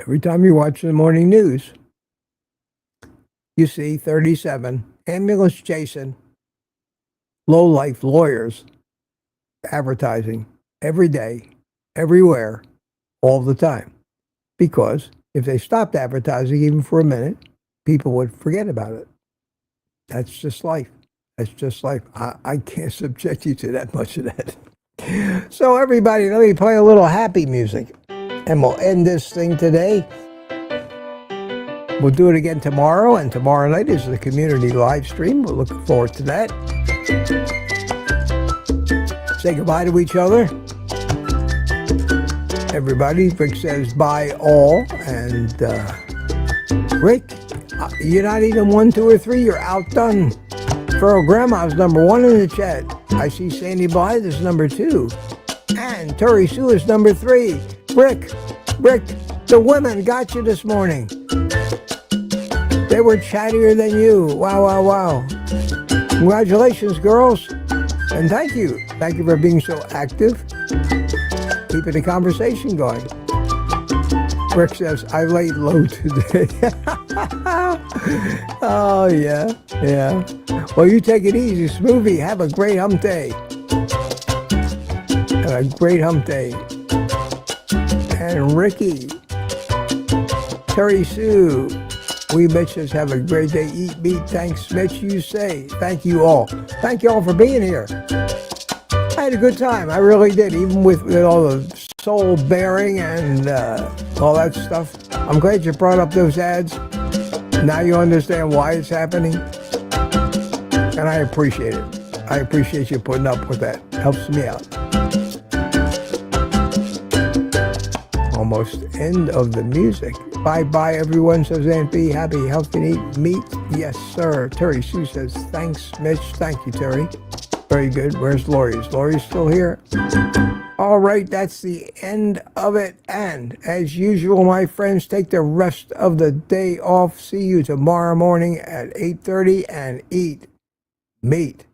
every time you watch the morning news, you see 37 ambulance chasing low-life lawyers advertising every day, everywhere, all the time. Because if they stopped advertising even for a minute, people would forget about it. That's just life. That's just life. I can't subject you to that much of that. So everybody, let me play a little happy music. And we'll end this thing today. We'll do it again tomorrow, and tomorrow night is the community live stream. We're looking forward to that. Say goodbye to each other. Everybody, Rick says bye all. And Rick, you're not even 1, 2, or 3. You're outdone. Feral Grandma's number 1 in the chat. I see Sandy Blythe is number 2. And Terry Sue is number 3. Rick, the women got you this morning. They were chattier than you. Wow. Congratulations, girls. And thank you. Thank you for being so active. Keeping the conversation going. Rick says, I laid low today. Oh, yeah. Well, you take it easy, Smoothie. Have a great hump day. Have a great hump day. And Ricky, Terry Sue, we Mitches have a great day. Eat meat. Thanks, Mitch. You say. Thank you all. Thank you all for being here. I had a good time. I really did, even with all the soul bearing and all that stuff. I'm glad you brought up those ads. Now you understand why it's happening. And I appreciate it. I appreciate you putting up with that. Helps me out. Almost end of the music. Bye everyone, says Aunt B. Happy, healthy, and eat meat. Yes, sir. Terry Sue says, thanks, Mitch. Thank you, Terry. Very good. Where's Lori? Is Lori still here? All right, that's the end of it. And as usual, my friends, take the rest of the day off. See you tomorrow morning at 8:30 and eat meat.